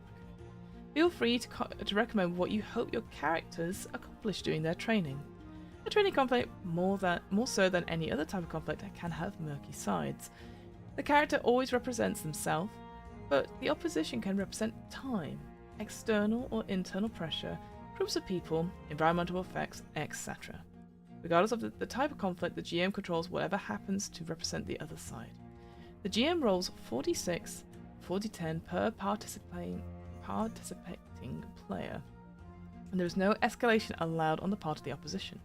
Feel free to recommend what you hope your characters accomplish during their training. A training conflict, more so than any other type of conflict, can have murky sides. The character always represents themselves, but the opposition can represent time, external or internal pressure, groups of people, environmental effects, etc. Regardless of the type of conflict, the GM controls whatever happens to represent the other side. The GM rolls 4d6, 4d10 per participating player, and there is no escalation allowed on the part of the opposition.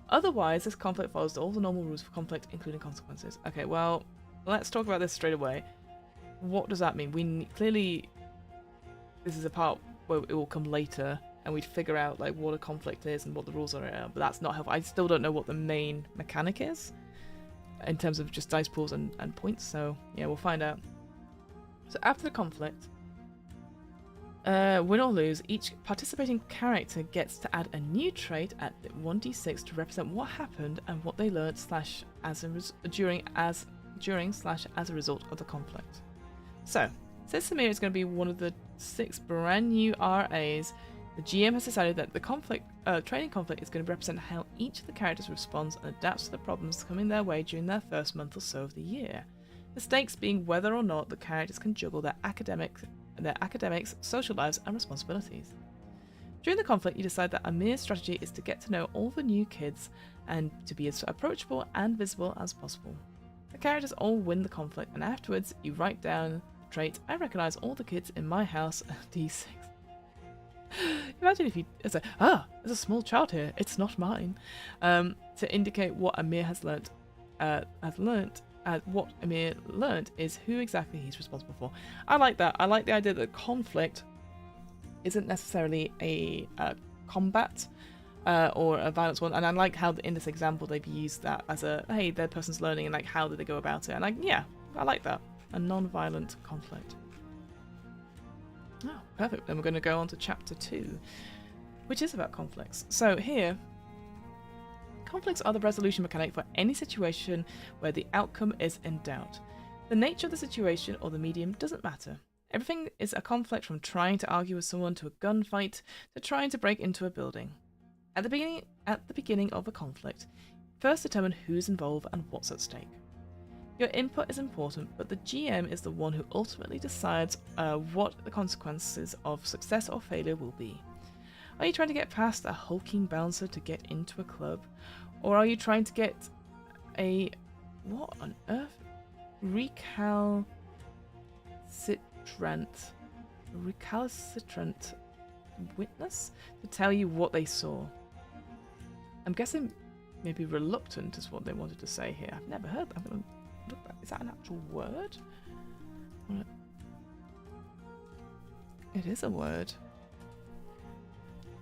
Otherwise, this conflict follows all the normal rules for conflict, including consequences. Okay, well, let's talk about this straight away. What does that mean? Clearly, this is a part where it will come later, and we'd figure out like what a conflict is and what the rules are, but that's not helpful. I still don't know what the main mechanic is in terms of just dice pools and points, so yeah, we'll find out. So after the conflict, Win or lose, each participating character gets to add a new trait at 1d6 to represent what happened and what they learned during as a result of the conflict. So, since Samir is going to be one of the 6 brand new RAs, the GM has decided that the training conflict is going to represent how each of the characters responds and adapts to the problems coming their way during their first month or so of the year. The stakes being whether or not the characters can juggle their academics, social lives, and responsibilities. During the conflict, you decide that Amir's strategy is to get to know all the new kids and to be as approachable and visible as possible. The characters all win the conflict, and afterwards, you write down the trait, I recognize all the kids in my house, D6. Imagine if you say, there's a small child here, it's not mine, to indicate what Amir has learnt. What Amir learnt is who exactly he's responsible for. I like that. I like the idea that conflict isn't necessarily a combat or a violence one, and I like how in this example they've used that as a, hey, the person's learning, and like how did they go about it, and like, yeah, I like that. A non-violent conflict. Oh, perfect. Then we're going to go on to chapter 2, which is about conflicts. So here, conflicts are the resolution mechanic for any situation where the outcome is in doubt. The nature of the situation or the medium doesn't matter. Everything is a conflict, from trying to argue with someone to a gunfight to trying to break into a building. At the beginning of a conflict, first determine who's involved and what's at stake. Your input is important, but the GM is the one who ultimately decides what the consequences of success or failure will be. Are you trying to get past a hulking bouncer to get into a club? Or are you trying to get a, what on earth? Recalcitrant witness to tell you what they saw. I'm guessing maybe reluctant is what they wanted to say here. I've never heard that. I'm going to look back. Is that an actual word? It is a word.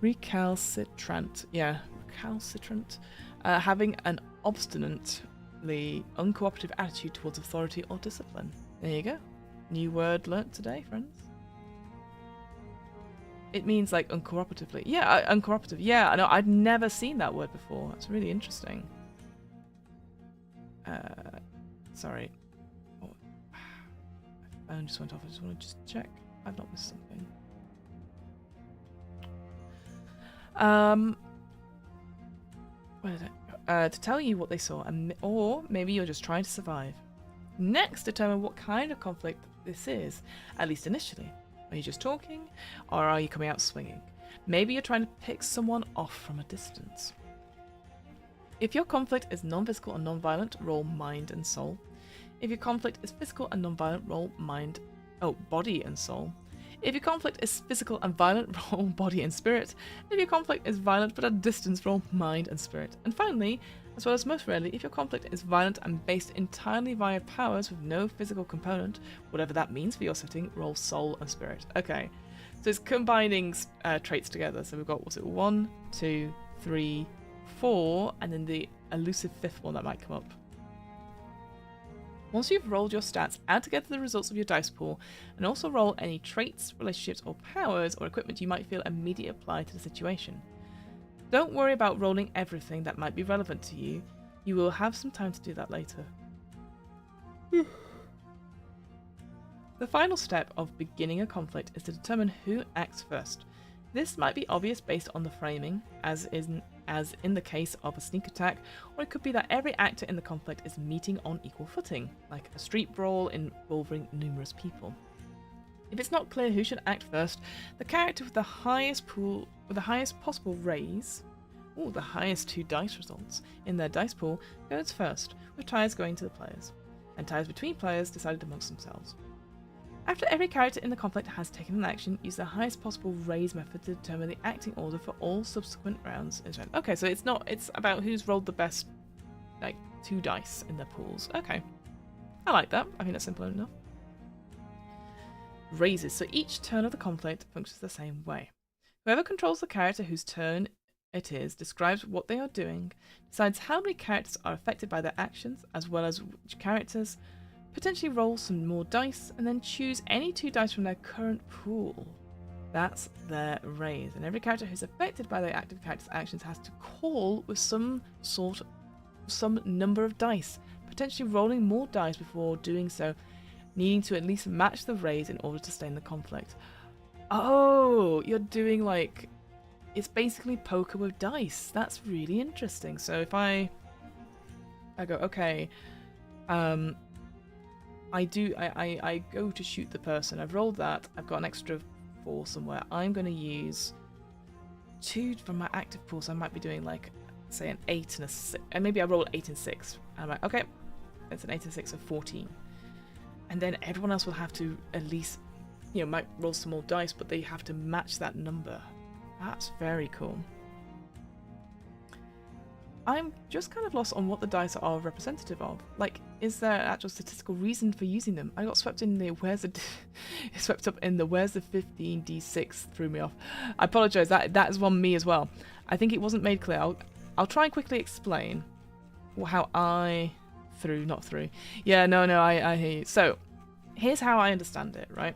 Recalcitrant. Yeah, recalcitrant. Having an obstinately uncooperative attitude towards authority or discipline. There you go. New word learnt today, friends. It means like uncooperatively. Yeah, uncooperative. Yeah, I know. I'd never seen that word before. That's really interesting. Sorry. Oh, my phone just went off. I just want to check. I've not missed something. Where did it? To tell you what they saw, or maybe you're just trying to survive. Next, determine what kind of conflict this is, at least initially. Are you just talking, or are you coming out swinging? Maybe you're trying to pick someone off from a distance. If your conflict is non-physical and non-violent, roll mind and soul. If your conflict is physical and non-violent, roll body and soul. If your conflict is physical and violent, roll body and spirit. If your conflict is violent but at a distance, roll mind and spirit. And finally, as well as most rarely, if your conflict is violent and based entirely via powers with no physical component, whatever that means for your setting, roll soul and spirit. Okay, so it's combining traits together. So we've got, what's it, 1, 2, 3, 4, and then the elusive 5th one that might come up. Once you've rolled your stats, add together the results of your dice pool, and also roll any traits, relationships, or powers or equipment you might feel immediately apply to the situation. Don't worry about rolling everything that might be relevant to you. You will have some time to do that later. The final step of beginning a conflict is to determine who acts first. This might be obvious based on the framing, as in the case of a sneak attack, or it could be that every actor in the conflict is meeting on equal footing, like a street brawl involving numerous people. If it's not clear who should act first, the character with the highest possible raise, the highest 2 dice results in their dice pool, goes first, with ties going to the players, and ties between players decided amongst themselves. After every character in the conflict has taken an action, use the highest possible raise method to determine the acting order for all subsequent rounds. Okay, so it's about who's rolled the best, 2 dice in their pools. Okay, I like that. I think that's simple enough. Raises. So each turn of the conflict functions the same way. Whoever controls the character whose turn it is describes what they are doing, decides how many characters are affected by their actions, as well as which characters, potentially roll some more dice, and then choose any 2 dice from their current pool. That's their raise. And every character who's affected by their active character's actions has to call with some number of dice, potentially rolling more dice before doing so, needing to at least match the raise in order to stay in the conflict. Oh, you're doing like, it's basically poker with dice. That's really interesting. So if I go, okay, I go to shoot the person. I've rolled that. I've got an extra 4 somewhere. I'm going to use 2 from my active pool. So I might be doing like, say, an 8 and a 6. And maybe I roll 8 and 6. And I'm like, okay, it's an 8 and 6 of 14. And then everyone else will have to at least, might roll some more dice, but they have to match that number. That's very cool. I'm just kind of lost on what the dice are representative of. Like, is there an actual statistical reason for using them? I got swept in the where's the 15d6 threw me off. I apologize. That is on me as well. I think it wasn't made clear. I'll try and quickly explain how I not through. Yeah, no, I hear you. So, here's how I understand it, right?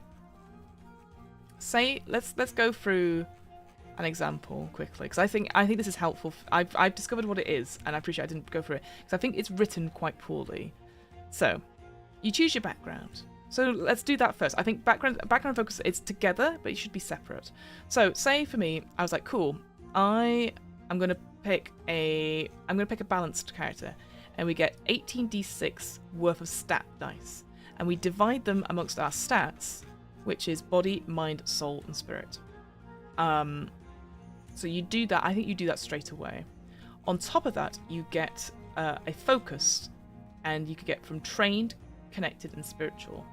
Say let's go through an example quickly, because I think this is helpful. I've discovered what it is, and I appreciate I didn't go through it because I think it's written quite poorly. So, you choose your background. So let's do that first. I think background focus is together, but it should be separate. So, say for me, I was like, cool. I'm gonna pick a balanced character, and we get 18d6 worth of stat dice, and we divide them amongst our stats, which is body, mind, soul, and spirit. So you do that. I think you do that straight away. On top of that, you get a focus, and you could get from trained, connected, and spiritual.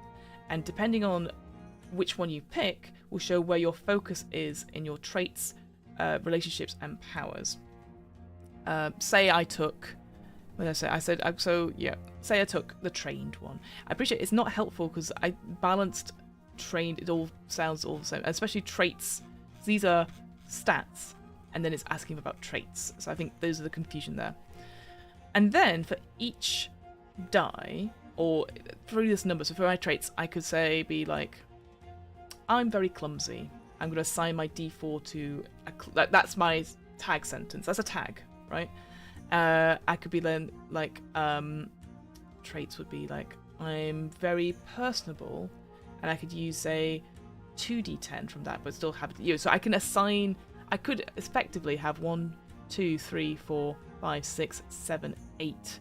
And depending on which one you pick, will show where your focus is in your traits, relationships, and powers. Say I took. Say I took the trained one. I appreciate it's not helpful because I balanced, trained. It all sounds all the same, especially traits. These are stats, and then it's asking about traits. So I think those are the confusion there. And then for each die, or through this number, so for my traits, I could say, be like, I'm very clumsy. I'm going to assign my D4 to, that's my tag sentence. That's a tag, right? I could be then, like, traits would be like, I'm very personable, and I could use, say, 2d10 from that, but still have it. So I can assign. I could effectively have 1, 2, 3, 4, 5, 6, 7, 8.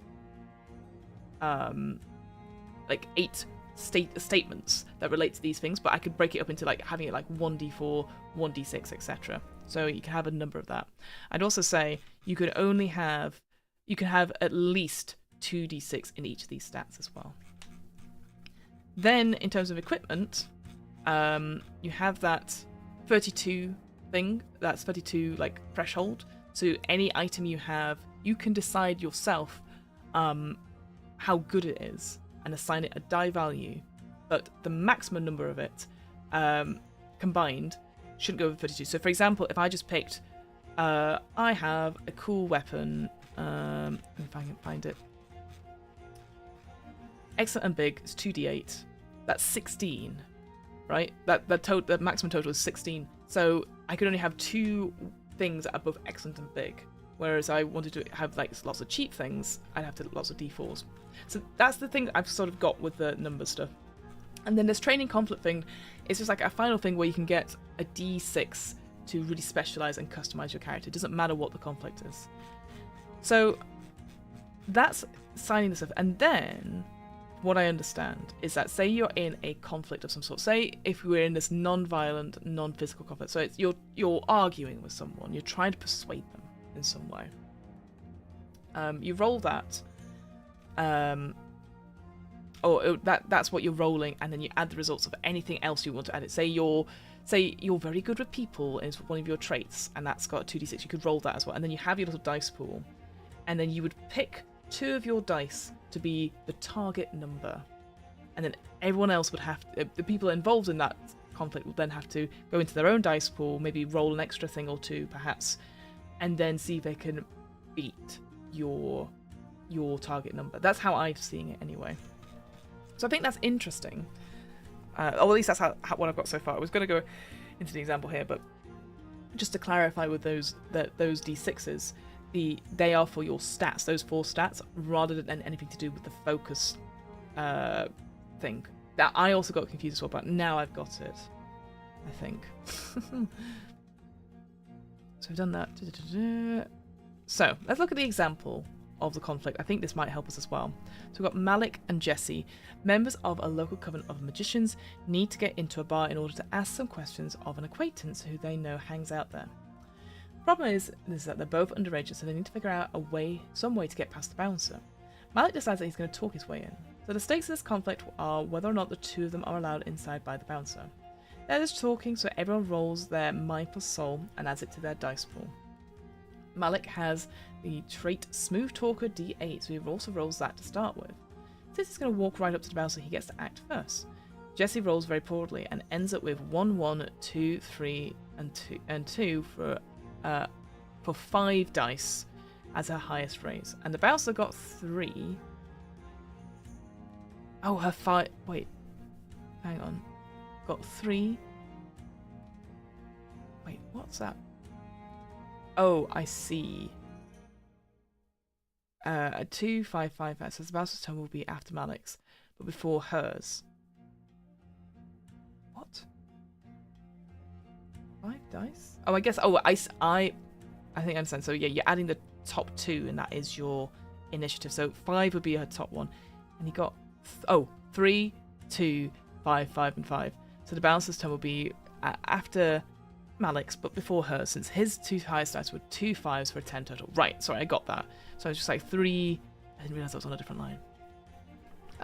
Like 8 statements that relate to these things, but I could break it up into like having it like 1d4, 1d6, etc. So you can have a number of that. I'd also say you can have at least 2d6 in each of these stats as well. Then in terms of equipment, you have that 32 thing, that's 32 like threshold. So any item you have, you can decide yourself how good it is and assign it a die value, but the maximum number of it combined shouldn't go over 32. So for example, if I just picked, I have a cool weapon, if I can find it, excellent and big, it's 2d8, that's 16. Right? The maximum total is 16. So I could only have 2 things that are both excellent and big. Whereas I wanted to have like lots of cheap things, I'd have to lots of D4s. So that's the thing I've sort of got with the number stuff. And then this training conflict thing is just like a final thing where you can get a D6 to really specialize and customize your character. It doesn't matter what the conflict is. So that's signing this up. And then what I understand is that, say you're in a conflict of some sort. Say if we're in this non-violent, non-physical conflict. So it's you're arguing with someone. You're trying to persuade them in some way. You roll that. That's what you're rolling, and then you add the results of anything else you want to add it. Say you're very good with people is one of your traits, and that's got a 2d6. You could roll that as well, and then you have your little dice pool, and then you would pick 2 of your dice to be the target number, and then everyone else would have to, the people involved in that conflict will then have to go into their own dice pool, maybe roll an extra thing or 2 perhaps, and then see if they can beat your target number. That's how I'm seeing it anyway. So I think that's interesting. Or at least that's what I've got so far. I was going to go into the example here, but just to clarify with those d6s, they are for your stats, those 4 stats, rather than anything to do with the focus thing. That I also got confused as well, but now I've got it, I think. So we've done that. So let's look at the example of the conflict. I think this might help us as well. So we've got Malik and Jesse, members of a local coven of magicians, need to get into a bar in order to ask some questions of an acquaintance who they know hangs out there. The problem is that they're both underage, so they need to figure out some way to get past the bouncer. Malik decides that he's going to talk his way in. So the stakes of this conflict are whether or not the two of them are allowed inside by the bouncer. They're just talking, so everyone rolls their mind plus soul and adds it to their dice pool. Malik has the trait Smooth Talker D8, so he also rolls that to start with. Since he's going to walk right up to the bouncer, he gets to act first. Jesse rolls very poorly and ends up with 1, 1, 2, 3, and 2 for 5 dice as her highest raise. And the bouncer got 3. Oh, her 5. Wait. Hang on. Got 3. Wait, what's that? Oh, I see. 2, 5, 5. So the bouncer's turn will be after Malik's, but before hers. What? 5 dice? Oh, I guess. Oh, I think I understand. So yeah, you're adding the top 2, and that is your initiative. So 5 would be her top one, and he got 3, 2, 5, 5, and 5. So the bouncer's turn will be after Malik's, but before hers, since his 2 highest dice were 2 5s for a 10 total. Right, sorry, I got that. So I was just like 3. I didn't realise I was on a different line.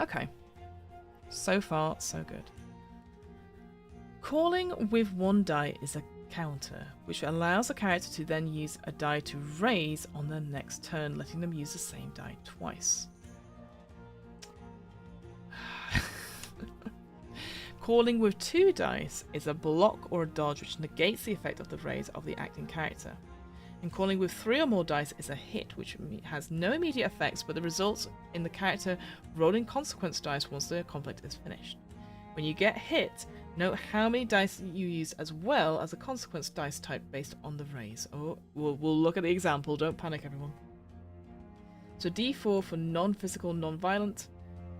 Okay. So far, so good. Calling with 1 die is a counter, which allows a character to then use a die to raise on their next turn, letting them use the same die twice. Calling with 2 dice is a block or a dodge which negates the effect of the raise of the acting character. And calling with 3 or more dice is a hit, which has no immediate effects but the results in the character rolling consequence dice once the conflict is finished. When you get hit, note how many dice you use as well as a consequence dice type based on the raise. Oh, we'll look at the example, don't panic everyone. So D4 for non-physical, non-violent,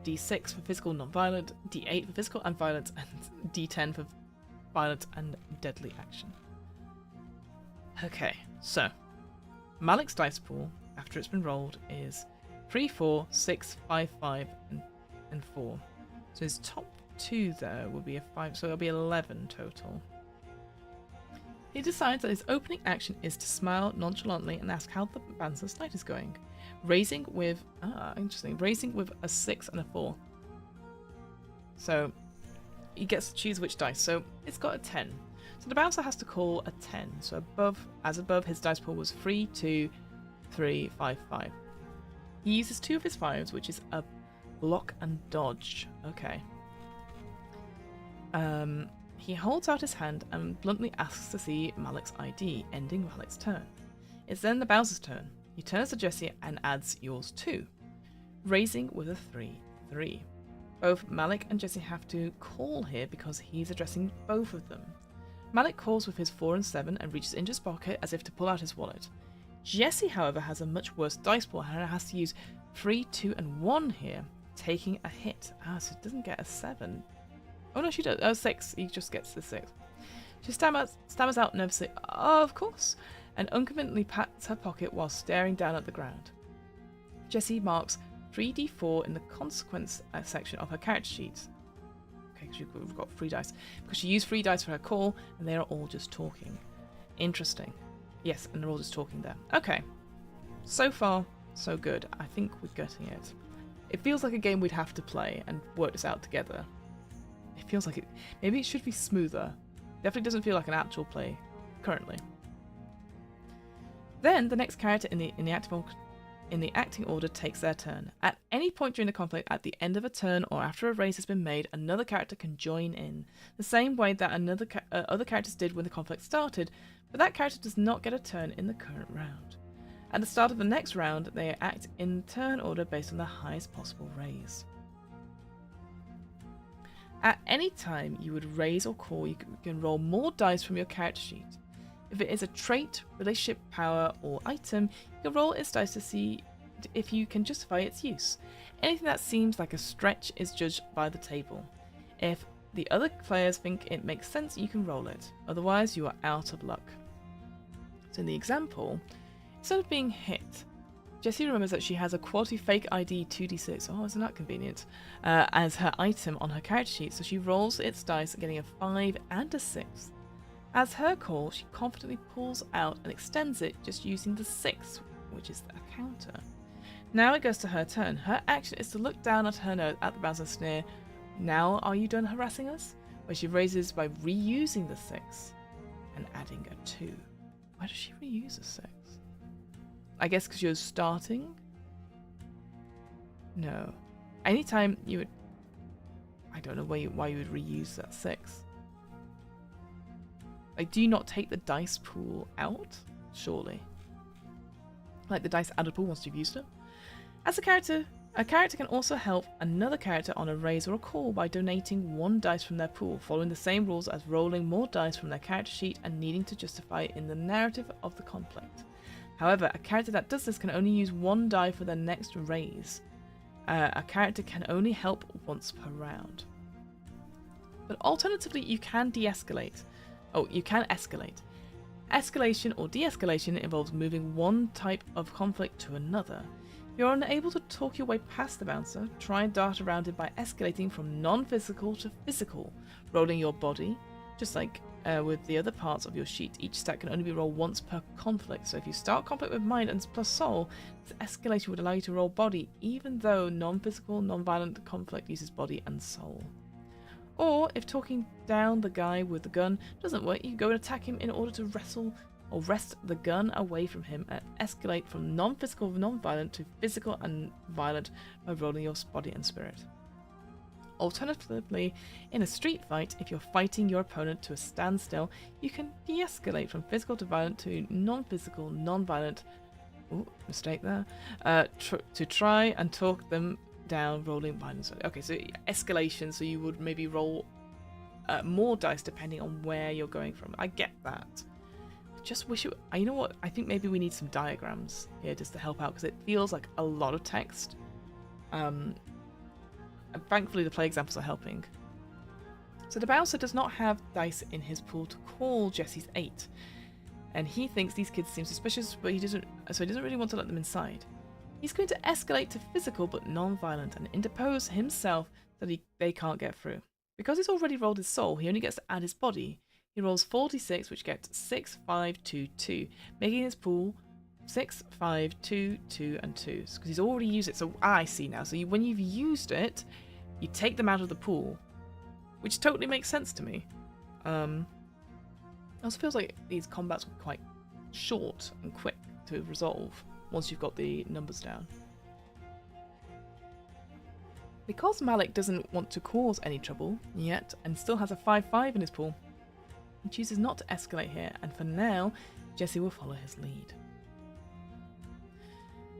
D6 for physical, non-violent, D8 for physical and violent, and D10 for violent and deadly action. Okay, so Malik's dice pool, after it's been rolled, is 3, 4, 6, 5, 5, and 4. So his top 2 there will be a 5, so it'll be 11 total. He decides that his opening action is to smile nonchalantly and ask how the bouncer's night is going. Raising with a 6 and a 4. So he gets to choose which dice. So it's got a 10. So the bouncer has to call a 10. So above, his dice pool was 3, 2, 3, 5, 5. He uses 2 of his 5s, which is a block and dodge. Okay. He holds out his hand and bluntly asks to see Malik's ID, ending Malik's turn. It's then the bouncer's turn. He turns to Jesse and adds yours too, raising with a 3, 3. Both Malik and Jesse have to call here because he's addressing both of them. Malik calls with his 4 and 7 and reaches into his pocket as if to pull out his wallet. Jesse, however, has a much worse dice pool and has to use 3, 2, and 1 here, taking a hit. So it doesn't get a 7. Oh no, she does. Oh, 6. He just gets the 6. She stammers out nervously, oh, of course, and unconvincingly pats her pocket while staring down at the ground. Jessie marks 3d4 in the consequence section of her character sheet. Okay, because we've got 3 dice. Because she used 3 dice for her call, and they are all just talking. Interesting. Yes, and they're all just talking there. Okay. So far, so good. I think we're getting it. It feels like a game we'd have to play and work this out together. It feels like it. Maybe it should be smoother. Definitely doesn't feel like an actual play currently. Then the next character in the acting order takes their turn. At any point during the conflict, at the end of a turn or after a raise has been made, another character can join in, the same way that other characters did when the conflict started, but that character does not get a turn in the current round. At the start of the next round, they act in turn order based on the highest possible raise. At any time you would raise or call, you can roll more dice from your character sheet. If it is a trait, relationship, power, or item, you can roll its dice to see if you can justify its use. Anything that seems like a stretch is judged by the table. If the other players think it makes sense, you can roll it. Otherwise, you are out of luck. So in the example, instead of being hit, Jessie remembers that she has a quality fake ID 2d6, oh isn't that convenient, as her item on her character sheet, so she rolls its dice getting a 5 and a 6. As her call, she confidently pulls out and extends it just using the 6, which is a counter. Now it goes to her turn. Her action is to look down at her nose at the bouncer and sneer, "Now are you done harassing us?" Where she raises by reusing the 6 and adding a 2. Why does she reuse a 6? I guess because you're starting? No. Anytime you would... I don't know why you would reuse that 6. Like, do you not take the dice pool out? Surely. Like the dice added pool once you've used it. As a character can also help another character on a raise or a call by donating 1 dice from their pool, following the same rules as rolling more dice from their character sheet and needing to justify it in the narrative of the conflict. However, a character that does this can only use 1 die for their next raise. A character can only help once per round. But alternatively, you can de-escalate. Oh, you can escalate. Escalation or de-escalation involves moving one type of conflict to another. If you're unable to talk your way past the bouncer, try and dart around it by escalating from non-physical to physical, rolling your body, just like with the other parts of your sheet. Each stat can only be rolled once per conflict, so if you start conflict with mind and plus soul, this escalation would allow you to roll body, even though non-physical, non-violent conflict uses body and soul. Or, if talking down the guy with the gun doesn't work, you can go and attack him in order to wrestle or wrest the gun away from him and escalate from non-physical non-violent to physical and violent by rolling your body and spirit. Alternatively, in a street fight, if you're fighting your opponent to a standstill, you can de-escalate from physical to violent to non-physical, non-violent, ooh, mistake there, to try and talk them down, rolling violence. Okay, so escalation, so you would maybe roll more dice depending on where you're going from. I get that. I just wish you know what, I think maybe we need some diagrams here just to help out, because it feels like a lot of text. And thankfully the play examples are helping. So the bouncer does not have dice in his pool to call Jesse's 8, and he thinks these kids seem suspicious, but he doesn't really want to let them inside. He's going to escalate to physical but non-violent and interpose himself so that they can't get through. Because he's already rolled his soul, he only gets to add his body. He rolls 46, which gets 6, 5, 2, 2, making his pool 6, 5, 2, 2, and 2. Because he's already used it. So I see now. So when you've used it, you take them out of the pool, which totally makes sense to me. It also feels like these combats were quite short and quick to resolve once you've got the numbers down. Because Malik doesn't want to cause any trouble yet and still has a 5-5 in his pool, he chooses not to escalate here, and for now, Jesse will follow his lead.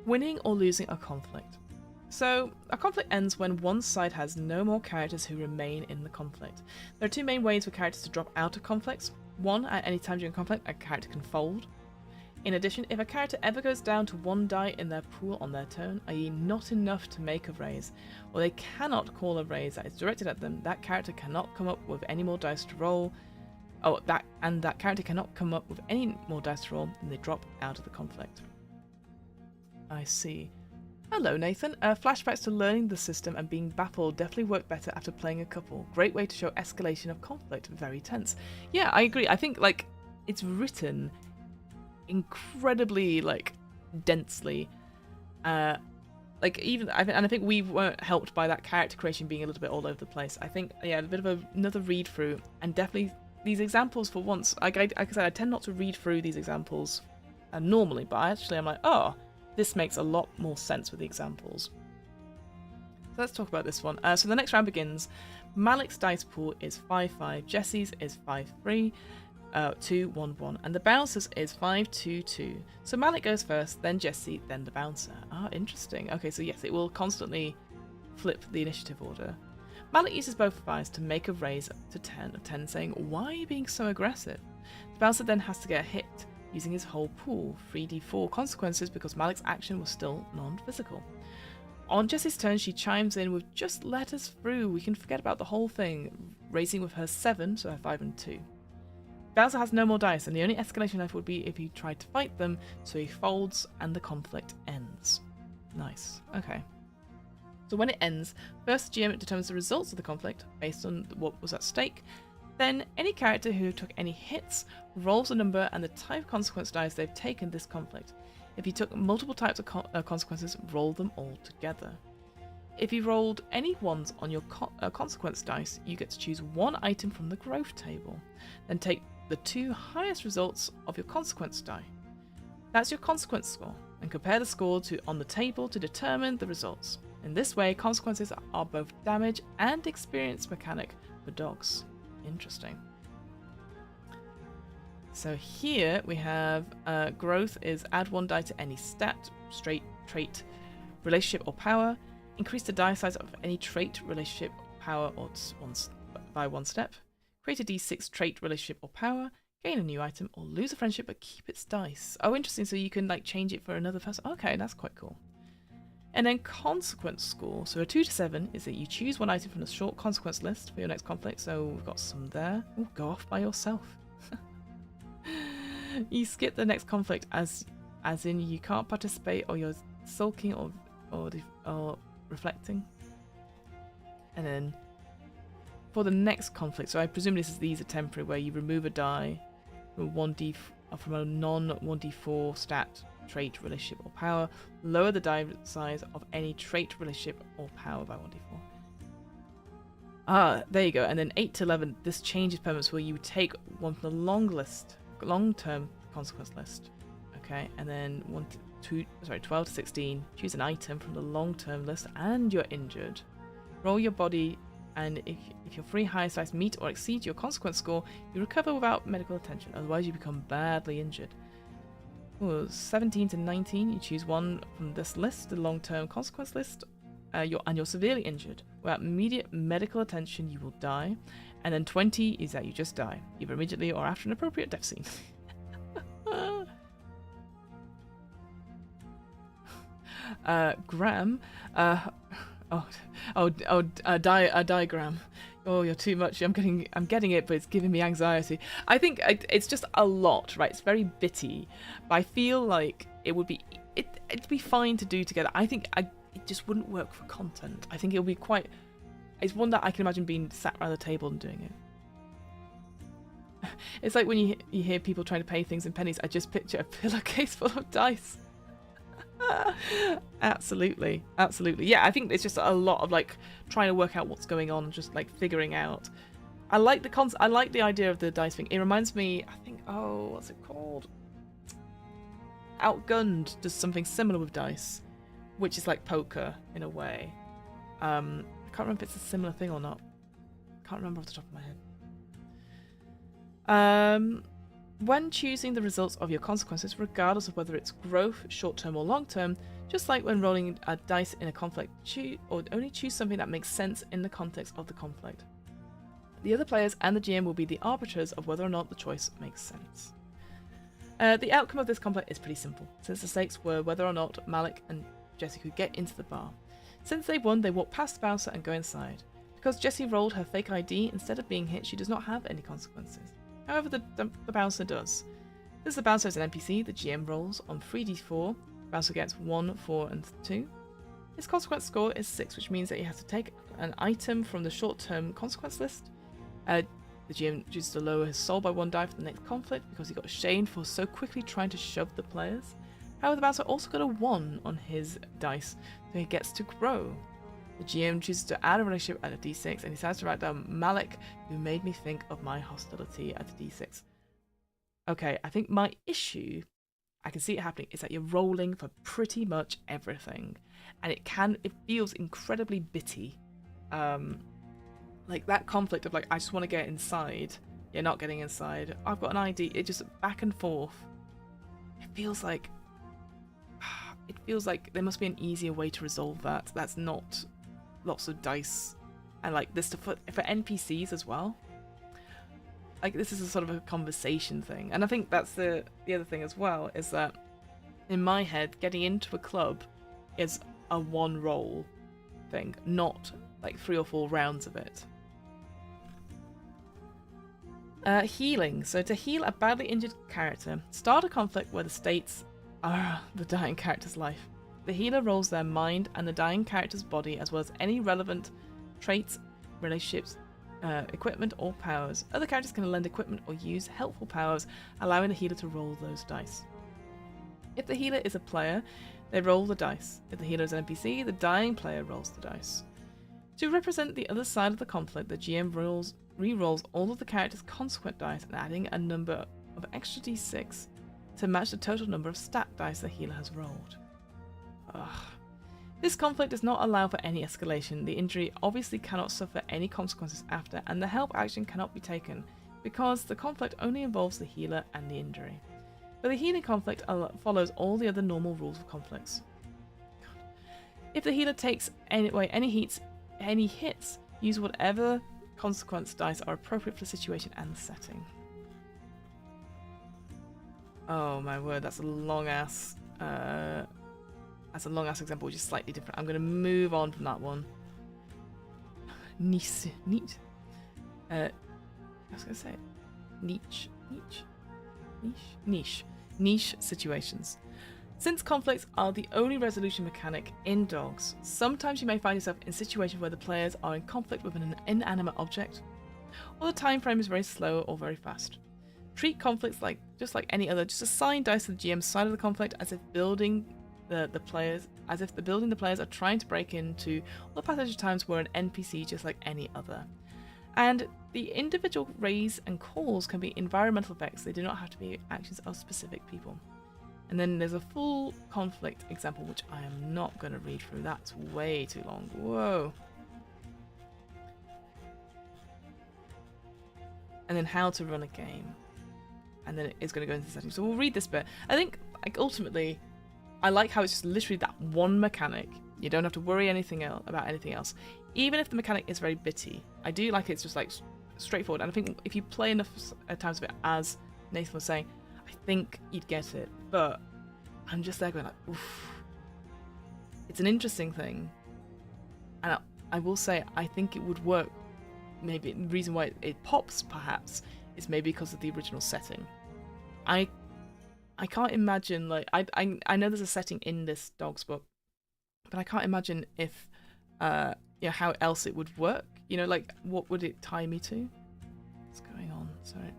Winning or losing a conflict. So, a conflict ends when one side has no more characters who remain in the conflict. There are 2 main ways for characters to drop out of conflicts. One, at any time during conflict, a character can fold. In addition, if a character ever goes down to 1 die in their pool on their turn, i.e. not enough to make a raise, or they cannot call a raise that is directed at them, that character cannot come up with any more dice to roll. That character cannot come up with any more dice to roll, then they drop out of the conflict. I see. Hello Nathan, flashbacks to learning the system and being baffled definitely work better after playing a couple. Great way to show escalation of conflict, very tense. Yeah, I agree. I think like it's written incredibly like densely. I think we weren't helped by that character creation being a little bit all over the place. I think a bit of another read through, and definitely these examples for once. Like I said, I tend not to read through these examples normally, but I'm like, oh, this makes a lot more sense with the examples. So let's talk about this one. So the next round begins. Malik's dice pool is 5-5, Jesse's is 5-3, 2-1-1, and the bouncer's is 5-2-2. So Malik goes first, then Jesse, then the bouncer. Ah, interesting. Okay, so yes, it will constantly flip the initiative order. Malik uses both fires to make a raise to 10 of 10, saying, "Why are you being so aggressive?" The bouncer then has to get hit using his whole pool, 3d4 consequences, because Malik's action was still non-physical. On Jessie's turn, she chimes in with, "Just let us through, we can forget about the whole thing," raising with her 7, so her 5 and 2. Bowser has no more dice, and the only escalation left would be if he tried to fight them, so he folds and the conflict ends. Nice. Okay. So when it ends, first the GM determines the results of the conflict based on what was at stake. Then any character who took any hits rolls a number and the type of consequence dice they've taken this conflict. If you took multiple types of consequences, roll them all together. If you rolled any ones on your consequence dice, you get to choose one item from the growth table. Then take the 2 highest results of your consequence die. That's your consequence score, and compare the score on the table to determine the results. In this way, consequences are both damage and experience mechanic for dogs. Interesting. So here we have growth is add 1 die to any stat, trait, relationship or power, increase the die size of any trait, relationship, power or by 1 step, create a d6 trait, relationship or power, gain a new item, or lose a friendship but keep its dice. Oh, interesting, so you can like change it for another person. Okay, that's quite cool. And then consequence score. So a 2 to 7 is that you choose one item from the short consequence list for your next conflict. So we've got some there. Ooh, go off by yourself. You skip the next conflict as in you can't participate, or you're sulking or reflecting. And then for the next conflict, so I presume these are temporary, where you remove a die from a non 1d4 stat, trait, relationship or power, lower the die size of any trait, relationship or power by 1d4. Ah, there you go. And then 8 to 11, this changes permanence, where you take one from the long-term consequence list. Okay, and then 12 to 16, choose an item from the long-term list and you're injured. Roll your body, and if your 3 highest dice meet or exceed your consequence score, you recover without medical attention, otherwise you become badly injured. Ooh, 17 to 19, you choose one from this list, the long-term consequence list, and you're severely injured. Without immediate medical attention, you will die. And then 20 is that you just die, either immediately or after an appropriate death scene. Graham, diagram. Oh, you're too much. I'm getting it, but it's giving me anxiety. I think it's just a lot, right? It's very bitty, but I feel like it'd be fine to do together. I think it just wouldn't work for content. I think it'll be quite. It's one that I can imagine being sat around the table and doing it. It's like when you hear people trying to pay things in pennies. I just picture a pillowcase full of dice. Absolutely. Yeah, I think it's just a lot of like trying to work out what's going on and just like figuring out. I like the idea of the dice thing. It reminds me, I think, what's it called? Outgunned does something similar with dice, which is like poker in a way. I can't remember if it's a similar thing or not. Can't remember off the top of my head. When choosing the results of your consequences, regardless of whether it's growth, short-term or long-term, just like when rolling a dice in a conflict, only choose something that makes sense in the context of the conflict. The other players and the GM will be the arbiters of whether or not the choice makes sense. The outcome of this conflict is pretty simple, since the stakes were whether or not Malik and Jessie could get into the bar. Since they won, they walk past the bouncer and go inside. Because Jessie rolled her fake ID, instead of being hit, she does not have any consequences. However, the bouncer does. Since the bouncer is an NPC, the GM rolls on 3d4. The bouncer gets 1, 4, and 2. His consequence score is 6, which means that he has to take an item from the short-term consequence list. The GM chooses to lower his soul by 1 die for the next conflict because he got shamed for so quickly trying to shove the players. However, the bouncer also got a 1 on his dice, so he gets to grow. The GM chooses to add a relationship at a d6 and decides to write down Malik, who made me think of my hostility at a d6. Okay, I think my issue, I can see it happening, is that you're rolling for pretty much everything. And it feels incredibly bitty. Like that conflict of like, I just want to get inside. You're not getting inside. I've got an ID. It just back and forth. It feels like there must be an easier way to resolve that. That's not lots of dice and like this for NPCs as well. Like this is a sort of a conversation thing, and I think that's the other thing as well, is that in my head, getting into a club is a one roll thing, not like 3 or 4 rounds of it. Healing. So to heal a badly injured character, start a conflict where the stakes are the dying character's life. The healer rolls their mind and the dying character's body, as well as any relevant traits, relationships, equipment, or powers. Other characters can lend equipment or use helpful powers, allowing the healer to roll those dice. If the healer is a player, they roll the dice. If the healer is an NPC, the dying player rolls the dice. To represent the other side of the conflict, the GM re-rolls all of the character's consequent dice and adding a number of extra d6 to match the total number of stat dice the healer has rolled. Ugh. This conflict does not allow for any escalation. The injury obviously cannot suffer any consequences after, and the help action cannot be taken, because the conflict only involves the healer and the injury. But the healing conflict follows all the other normal rules of conflicts. If the healer takes any hits, use whatever consequence dice are appropriate for the situation and the setting. Oh my word, that's a long ass example, which is slightly different. I'm going to move on from that one. Neat. I was going to say niche situations. Since conflicts are the only resolution mechanic in dogs, sometimes you may find yourself in situations where the players are in conflict with an inanimate object, or the time frame is very slow or very fast. Treat conflicts just like any other. Just assign dice to the GM's side of the conflict, as if the building the players are trying to break into, or the passage of times were an NPC just like any other. And the individual raise and calls can be environmental effects. They do not have to be actions of specific people. And then there's a full conflict example, which I am not going to read through. That's way too long. Whoa. And then how to run a game. And then it's going to go into settings. So we'll read this bit. I think, ultimately, I like how it's just literally that one mechanic. You don't have to worry about anything else. Even if the mechanic is very bitty, I do like it's just like straightforward. And I think if you play enough times of it, as Nathan was saying, I think you'd get it. But I'm just there going like, oof. It's an interesting thing. And I will say, I think it would work. Maybe the reason why it pops, perhaps, is maybe because of the original setting. I can't imagine, like, I know there's a setting in this dog's book, but I can't imagine if, how else it would work. Like, what would it tie me to? What's going on? Sorry.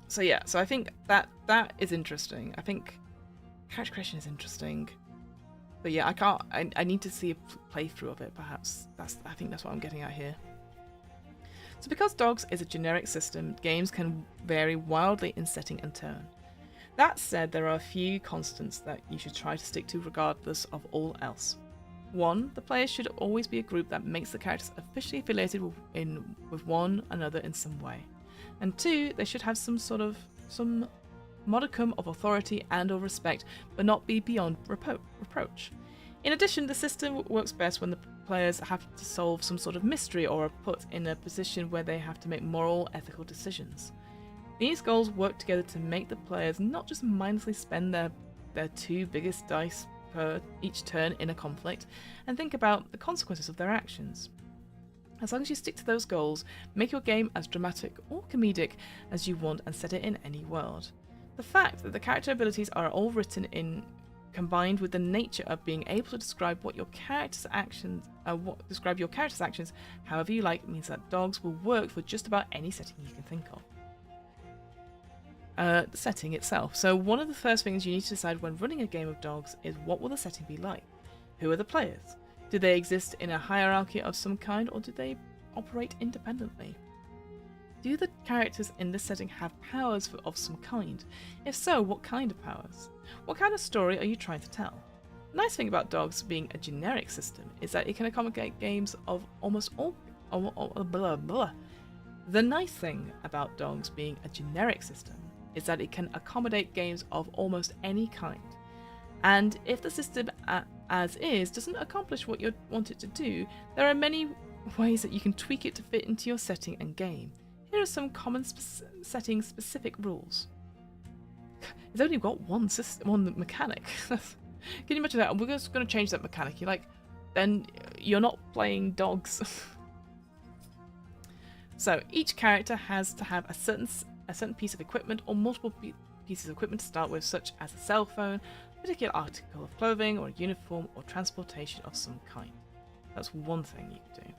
So I think that is interesting. I think character creation is interesting. But yeah, I need to see a playthrough of it, perhaps. I think that's what I'm getting at here. So because dogs is a generic system, games can vary wildly in setting and tone. That said, there are a few constants that you should try to stick to regardless of all else. 1, the players should always be a group that makes the characters officially affiliated with one another in some way. And 2, they should have some modicum of authority and or respect, but not be beyond reproach. In addition, the system works best when the players have to solve some sort of mystery or are put in a position where they have to make moral, ethical decisions. These goals work together to make the players not just mindlessly spend their 2 biggest dice per each turn in a conflict, and think about the consequences of their actions. As long as you stick to those goals, make your game as dramatic or comedic as you want and set it in any world. The fact that the character abilities are all written in, combined with the nature of being able to describe your character's actions however you like, means that dogs will work for just about any setting you can think of. The setting itself. So one of the first things you need to decide when running a game of dogs is, what will the setting be like? Who are the players? Do they exist in a hierarchy of some kind, or do they operate independently? Do the characters in this setting have powers of some kind? If so, what kind of powers? What kind of story are you trying to tell? The nice thing about dogs being a generic system is that it can accommodate games of almost all... The nice thing about dogs being a generic system is that it can accommodate games of almost any kind. And if the system as is doesn't accomplish what you want it to do, there are many ways that you can tweak it to fit into your setting and game. Here are some common setting specific rules. It's only got one mechanic. Can you imagine that? We're just going to change that mechanic. You're like, then you're not playing dogs. So each character has to have a certain piece of equipment or multiple pieces of equipment to start with, such as a cell phone, a particular article of clothing, or a uniform, or transportation of some kind. That's one thing you can do.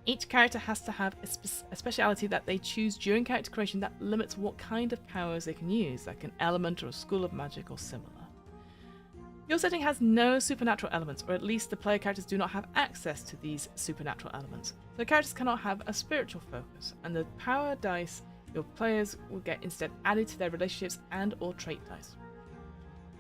Each character has to have a speciality that they choose during character creation that limits what kind of powers they can use, like an element or a school of magic or similar. Your setting has no supernatural elements, or at least the player characters do not have access to these supernatural elements. So the characters cannot have a spiritual focus, and the power dice your players will get instead added to their relationships and or trait dice.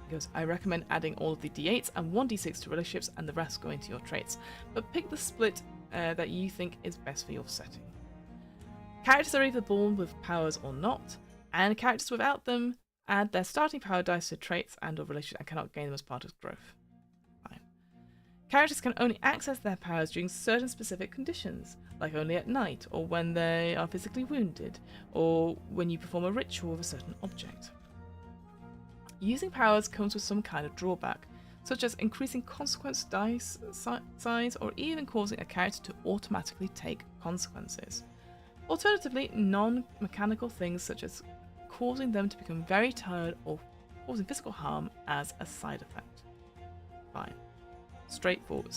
It goes, I recommend adding all of the d8s and 1d6 to relationships and the rest go into your traits, but pick the split that you think is best for your setting. Characters are either born with powers or not, and characters without them add their starting power dice to traits and or relationships and cannot gain them as part of growth. Fine. Characters can only access their powers during certain specific conditions, like only at night, or when they are physically wounded, or when you perform a ritual with a certain object. Using powers comes with some kind of drawback, such as increasing consequence dice size or even causing a character to automatically take consequences. Alternatively, non-mechanical things such as causing them to become very tired or causing physical harm as a side effect. Fine. Straightforward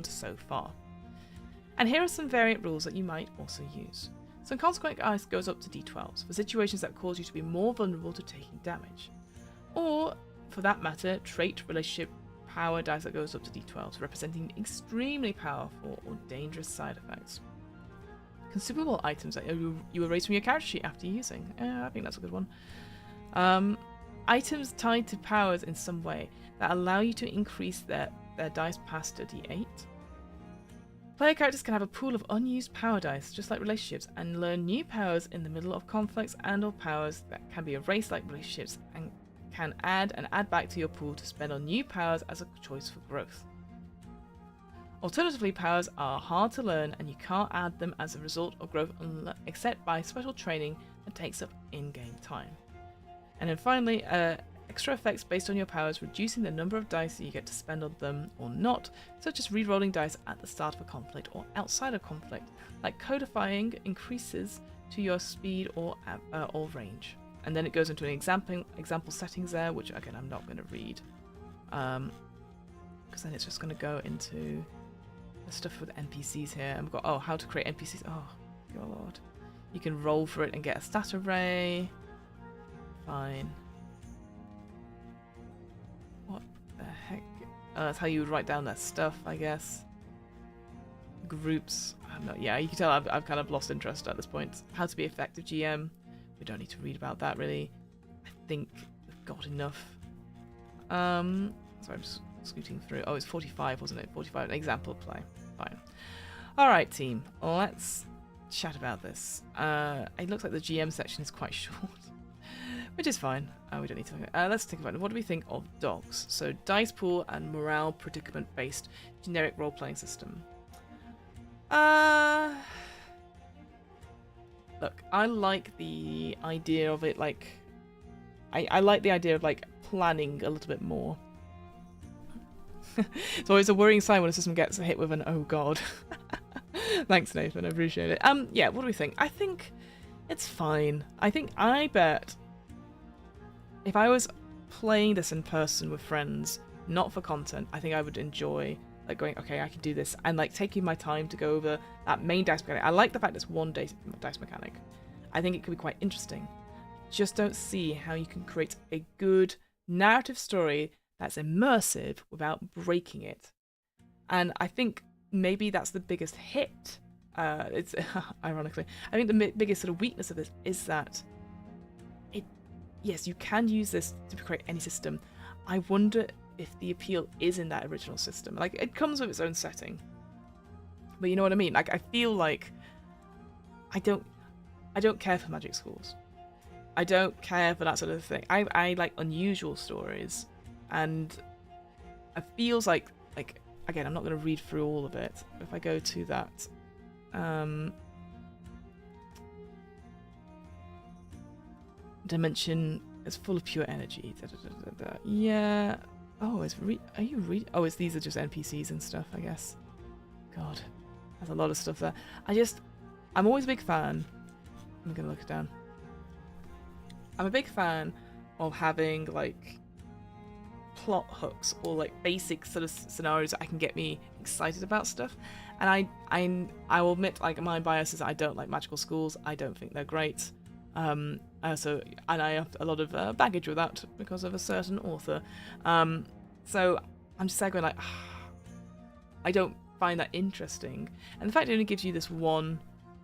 so far. And here are some variant rules that you might also use. Some consequence dice goes up to d12s for situations that cause you to be more vulnerable to taking damage. Or, for that matter, trait relationship power dice that goes up to d12s, representing extremely powerful or dangerous side effects. Consumable items that you erase from your character sheet after using. I think that's a good one. Items tied to powers in some way that allow you to increase their dice past a d8. Player characters can have a pool of unused power dice, just like relationships, and learn new powers in the middle of conflicts and or powers that can be erased like relationships and can add back to your pool to spend on new powers as a choice for growth. Alternatively, powers are hard to learn and you can't add them as a result of growth except by special training that takes up in-game time. And then finally, extra effects based on your powers, reducing the number of dice that you get to spend on them or not, such as re-rolling dice at the start of a conflict or outside of conflict, like codifying increases to your speed or range. And then it goes into an example settings there, which again I'm not going to read, because then it's just going to go into the stuff with NPCs here. And we've got how to create NPCs. Oh god, you can roll for it and get a stat array. Fine. What the heck? That's how you would write down their stuff, I guess. Groups. Yeah, you can tell I've kind of lost interest at this point. How to be effective GM. We don't need to read about that really. I think we've got enough. Sorry, I'm just scooting through. Oh, it's 45, wasn't it? 45, an example of play. Fine. Alright, team. Let's chat about this. It looks like the GM section is quite short, which is fine. We don't need to. Let's think about it. What do we think of dogs? So, dice pool and morale predicament-based generic role-playing system. Look, I like the idea of it, like... I like the idea of, like, planning a little bit more. It's always a worrying sign when a system gets hit with an oh god. Thanks, Nathan, I appreciate it. Yeah, what do we think? I think it's fine. I bet if I was playing this in person with friends, not for content, I think I would enjoy like going, okay, I can do this, and like taking my time to go over that main dice mechanic. I like the fact it's one dice mechanic. I think it could be quite interesting. Just don't see how you can create a good narrative story that's immersive without breaking it. And I think maybe that's the biggest hit. It's ironically, I think the biggest sort of weakness of this is that yes, you can use this to create any system. I wonder if the appeal is in that original system. Like, it comes with its own setting, but you know what I mean? Like, I feel like I don't care for magic schools. I don't care for that sort of thing. I like unusual stories. and it feels like again, I'm not going to read through all of it. If I go to that, dimension is full of pure energy. Yeah. Oh, are you reading? Oh, these are just NPCs and stuff, I guess. God, there's a lot of stuff there. I'm always a big fan. I'm gonna look it down. I'm a big fan of having like plot hooks or like basic sort of scenarios that I can get me excited about stuff. And I will admit, like, my bias is I don't like magical schools. I don't think they're great. And I have a lot of baggage with that because of a certain author. So I'm just going like, I don't find that interesting. And the fact it only gives you this one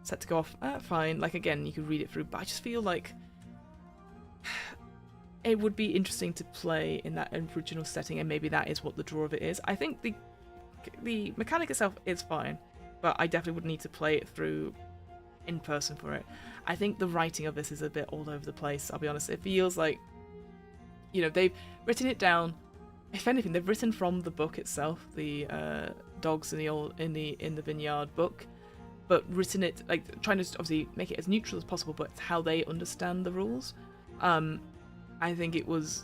set to go off, fine. Like, again, you could read it through, but I just feel like it would be interesting to play in that original setting, and maybe that is what the draw of it is. I think the mechanic itself is fine, but I definitely would need to play it through in person for it. I think the writing of this is a bit all over the place, I'll be honest. It feels like, they've written it down. If anything, they've written from the book itself, the dogs in the Vineyard book, but written it like trying to obviously make it as neutral as possible, but it's how they understand the rules. I think it was,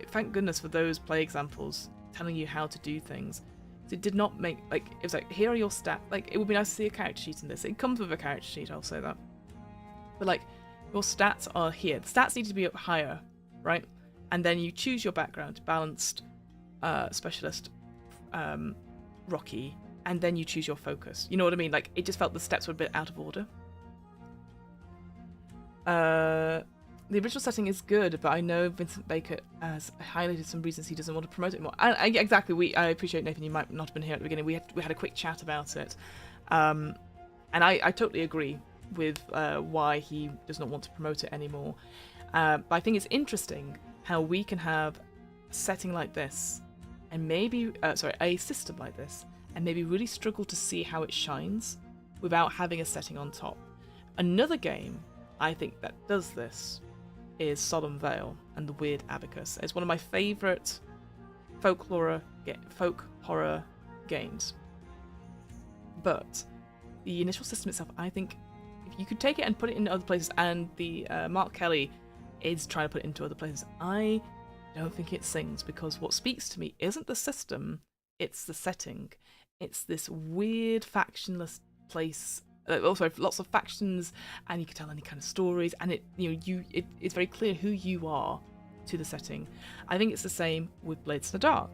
thank goodness for those play examples telling you how to do things. It did not make, it was like, here are your stats. Like, it would be nice to see a character sheet in this. It comes with a character sheet, I'll say that. But like, your stats are here. The stats need to be up higher, right? And then you choose your background, balanced, specialist, rocky, and then you choose your focus. You know what I mean? Like, it just felt the steps were a bit out of order. The original setting is good, but I know Vincent Baker has highlighted some reasons he doesn't want to promote it more. Exactly. I appreciate, Nathan, you might not have been here at the beginning. We had a quick chat about it, and I totally agree with why he does not want to promote it anymore. But I think it's interesting how we can have a setting like this, and maybe a system like this, and maybe really struggle to see how it shines without having a setting on top. Another game I think that does this is Solemn Veil and the Weird Abacus. It's one of my favourite folk horror games. But the initial system itself, I think, if you could take it and put it in other places, and the Mark Kelly is trying to put it into other places, I don't think it sings, because what speaks to me isn't the system, it's the setting. It's this weird factionless place. Also, lots of factions, and you can tell any kind of stories, and it's very clear who you are to the setting. I think it's the same with Blades in the Dark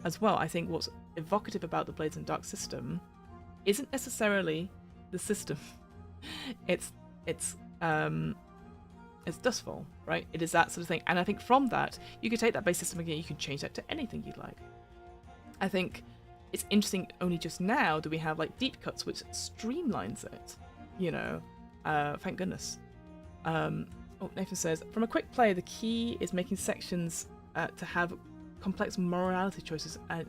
as well. I think what's evocative about the Blades in the Dark system isn't necessarily the system. It's Dustfall, right? It is that sort of thing, and I think from that you could take that base system again. You can change that to anything you'd like. I think it's interesting only just now do we have like deep cuts, which streamlines it, thank goodness. Nathan says, from a quick play, the key is making sections to have complex morality choices and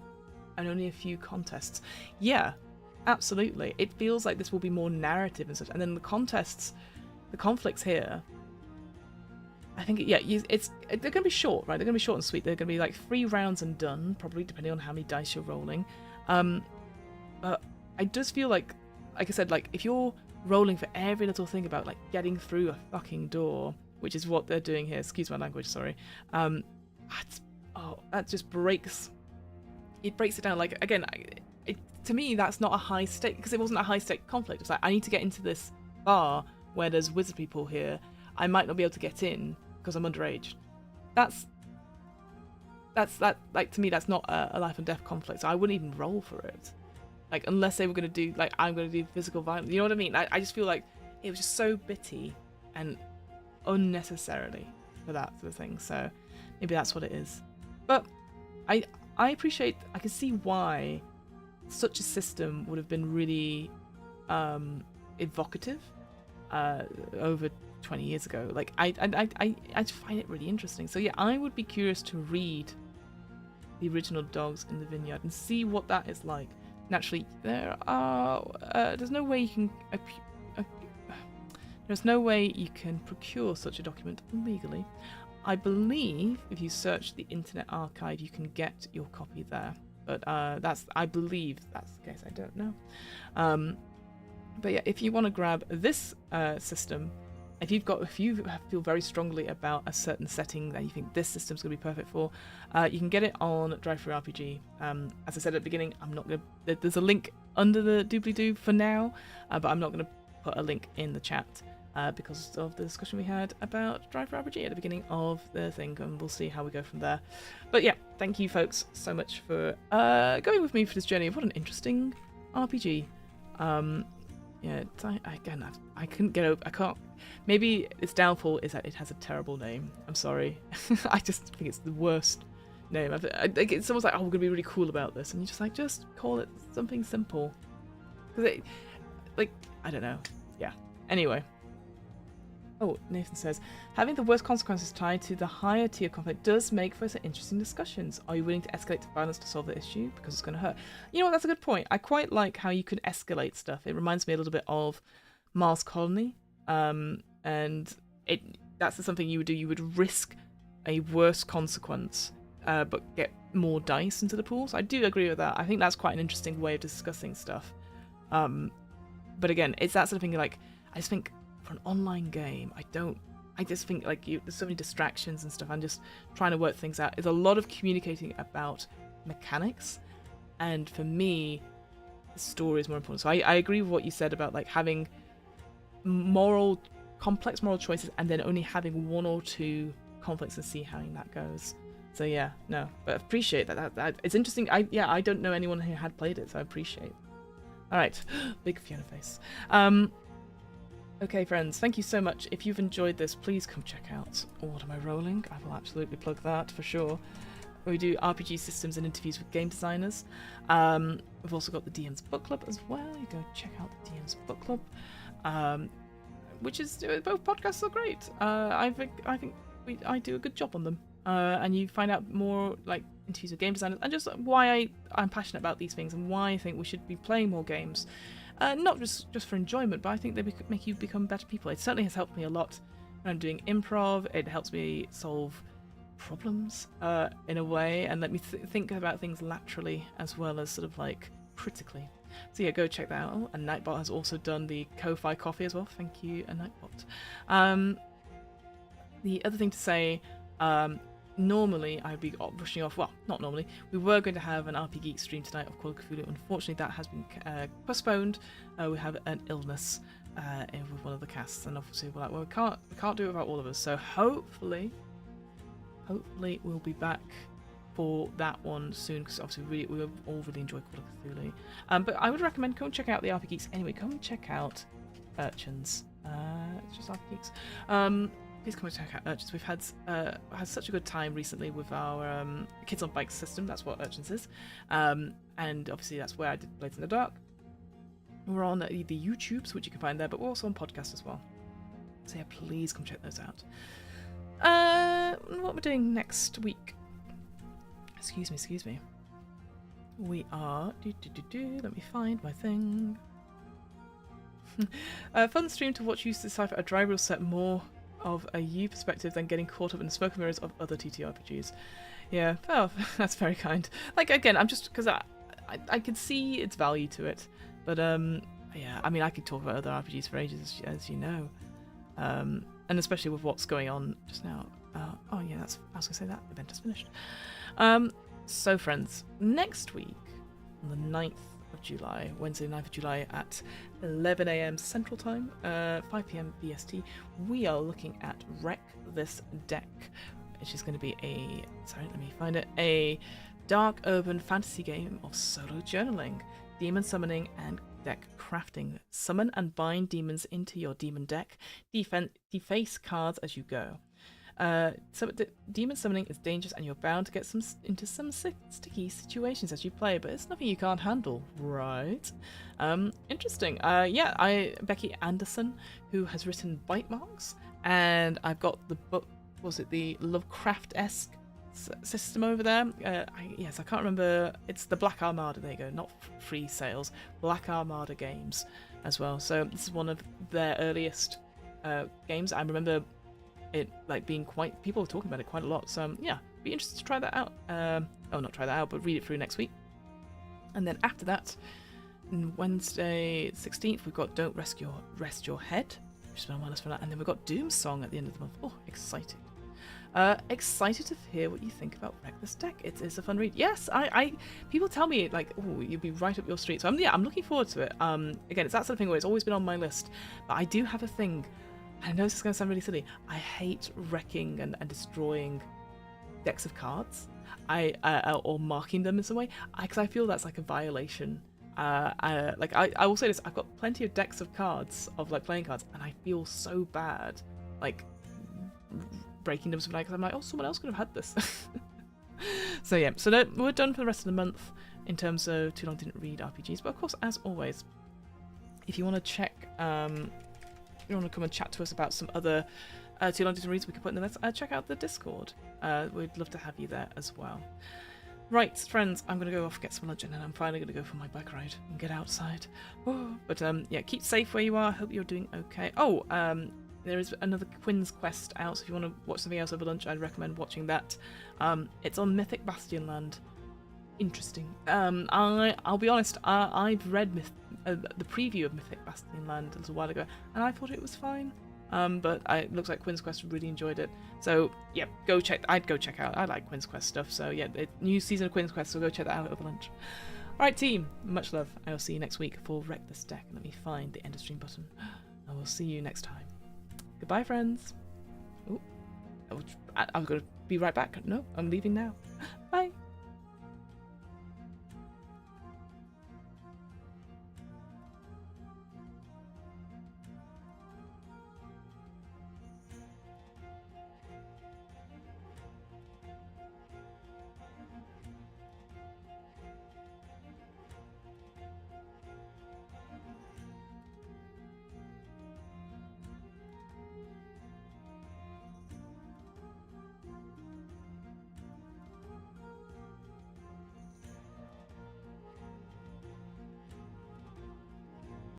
only a few contests. Yeah, absolutely. It feels like this will be more narrative and such, and then the conflicts here, I think, they're going to be short, right? They're going to be short and sweet. They're going to be like 3 rounds and done, probably, depending on how many dice you're rolling. But I just feel like I said, like, if you're rolling for every little thing about like getting through a fucking door, which is what they're doing here, excuse my language, sorry, that just breaks it down. Like, again, to me, that's not a high stake, because it wasn't a high stake conflict. It's like, I need to get into this bar where there's wizard people here. I might not be able to get in because I'm underage. That's like, to me, that's not a life and death conflict, so I wouldn't even roll for it, like, unless they were going to do, like, I'm going to do physical violence, you know what I mean? I just feel like it was just so bitty and unnecessarily for that sort of thing, so maybe that's what it is. But I appreciate, I can see why such a system would have been really evocative over 20 years ago. Like, I just find it really interesting. So yeah, I would be curious to read the original Dogs in the Vineyard and see what that is like. Naturally, there's no way you can procure such a document legally. I believe if you search the Internet Archive, you can get your copy there. But I believe that's the case. I don't know. But yeah, if you want to grab this system, if you feel very strongly about a certain setting that you think this system's going to be perfect for, you can get it on Drive-Thru RPG. As I said at the beginning, I'm not going to. There's a link under the doobly-doo for now, but I'm not going to put a link in the chat because of the discussion we had about Drive-Thru RPG at the beginning of the thing, and we'll see how we go from there. But yeah, thank you folks so much for going with me for this journey of what an interesting RPG. Yeah, I couldn't get over. I can't. Maybe its downfall is that it has a terrible name. I'm sorry. I just think it's the worst name. It's almost like, oh, we're gonna be really cool about this, and you're just like, just call it something simple. Because I don't know. Yeah. Anyway. Oh, Nathan says, having the worst consequences tied to the higher tier conflict does make for some interesting discussions. Are you willing to escalate to violence to solve the issue? Because it's going to hurt. You know what, that's a good point. I quite like how you can escalate stuff. It reminds me a little bit of Mars Colony. And that's something you would do. You would risk a worse consequence, but get more dice into the pool. So I do agree with that. I think that's quite an interesting way of discussing stuff. But again, it's that sort of thing like, I just think, for an online game, I just think like there's so many distractions and stuff. I'm just trying to work things out. There's a lot of communicating about mechanics, and for me, the story is more important. So I agree with what you said about like having complex moral choices and then only having one or two conflicts and see how that goes. So yeah, no, but I appreciate that it's interesting. I don't know anyone who had played it, so I appreciate. All right, big Fiona face. Okay, friends, thank you so much. If you've enjoyed this, please come check out What Am I Rolling? I will absolutely plug that for sure. We do RPG systems and interviews with game designers. We've also got the DM's Book Club as well. You go check out the DM's Book Club, which is both podcasts are great. I think I do a good job on them, and you find out more like interviews with game designers and just why I'm passionate about these things and why I think we should be playing more games. Not just for enjoyment, but I think they make you become better people. It certainly has helped me a lot when I'm doing improv. It helps me solve problems in a way and let me think about things laterally as well as sort of like critically. So yeah, go check that out. Oh, and Nightbot has also done the Ko-Fi coffee as well. Thank you, Nightbot. The other thing to say, normally I'd be rushing off. Well, not normally. We were going to have an RP Geek stream tonight of Call of Cthulhu. Unfortunately, that has been postponed. We have an illness with one of the casts, and obviously we're like, well, we can't do it without all of us. So hopefully we'll be back for that one soon, because obviously we all really enjoy Call of Cthulhu. But I would recommend go and check out the RP Geeks. Anyway, come and check out Urchins. It's just RP Geeks. Please come and check out Urchins. We've had such a good time recently with our Kids on Bikes system. That's what Urchins is. And obviously that's where I did Blades in the Dark. We're on the YouTubes, which you can find there, but we're also on podcasts as well. So yeah, please come check those out. What we're doing next week. Excuse me. We are... Let me find my thing. Fun stream to watch you decipher a dry rule set more of a you perspective than getting caught up in the smoke and mirrors of other TTRPGs. Yeah, well, that's very kind. Like, again, I'm just... Because I can see its value to it. But, yeah, I mean, I could talk about other RPGs for ages, as you know. And especially with what's going on just now. Oh, yeah, I was going to say that. Event is finished. So, friends, next week, on the 9th of July, Wednesday, 9th of July at 11 a.m. Central Time, 5 p.m. BST, we are looking at Wreck This Deck, which is going to be a dark urban fantasy game of solo journaling, demon summoning, and deck crafting. Summon and bind demons into your demon deck. Deface cards as you go. Demon summoning is dangerous and you're bound to get into some sticky situations as you play, but it's nothing you can't handle, right? Interesting. Becky Anderson, who has written Bite Marks, and I've got the book, was it the Lovecraft-esque system over there? I can't remember. It's the Black Armada, there you go, not Free Sales, Black Armada games as well. So this is one of their earliest games. I remember it like being quite, people are talking about it quite a lot. So yeah, be interested to try that out. Not try that out, but read it through next week. And then after that, Wednesday 16th, we've got Don't Rest Your Head, which is been on for that. And then we've got Doom Song at the end of the month. Oh, exciting. Excited to hear what you think about Wreck This Deck. It's a fun read. Yes, I people tell me like, oh, you'll be right up your street. So I'm looking forward to it. Again, it's that sort of thing where it's always been on my list, but I do have a thing. I know this is going to sound really silly. I hate wrecking and destroying decks of cards. Or marking them in some way, because I feel that's like a violation. I will say this: I've got plenty of decks of cards, of like playing cards, and I feel so bad, like breaking them because I'm like, oh, someone else could have had this. So yeah, so we're done for the rest of the month in terms of Too Long Didn't Read RPGs. But of course, as always, if you want to check, you want to come and chat to us about some other Too Long Didn't Reads we can put in the list, check out the Discord. We'd love to have you there as well. Right, friends, I'm going to go off and get some lunch, and then I'm finally going to go for my bike ride and get outside. Oh, but yeah, keep safe where you are. Hope you're doing okay. Oh, there is another Quinn's Quest out, so if you want to watch something else over lunch, I'd recommend watching that. It's on Mythic Bastionland. Interesting. I'll be honest, I've read the preview of Mythic Bastionland a little while ago, and I thought it was fine. But it looks like Quinn's Quest really enjoyed it. So yeah, I'd go check out. I like Quinn's Quest stuff. So yeah, new season of Quinn's Quest, so go check that out over lunch. Alright team, much love. I will see you next week for Wreck This Deck. Let me find the end of stream button. I will see you next time. Goodbye, friends. Ooh, I was going to be right back. No, I'm leaving now. Bye.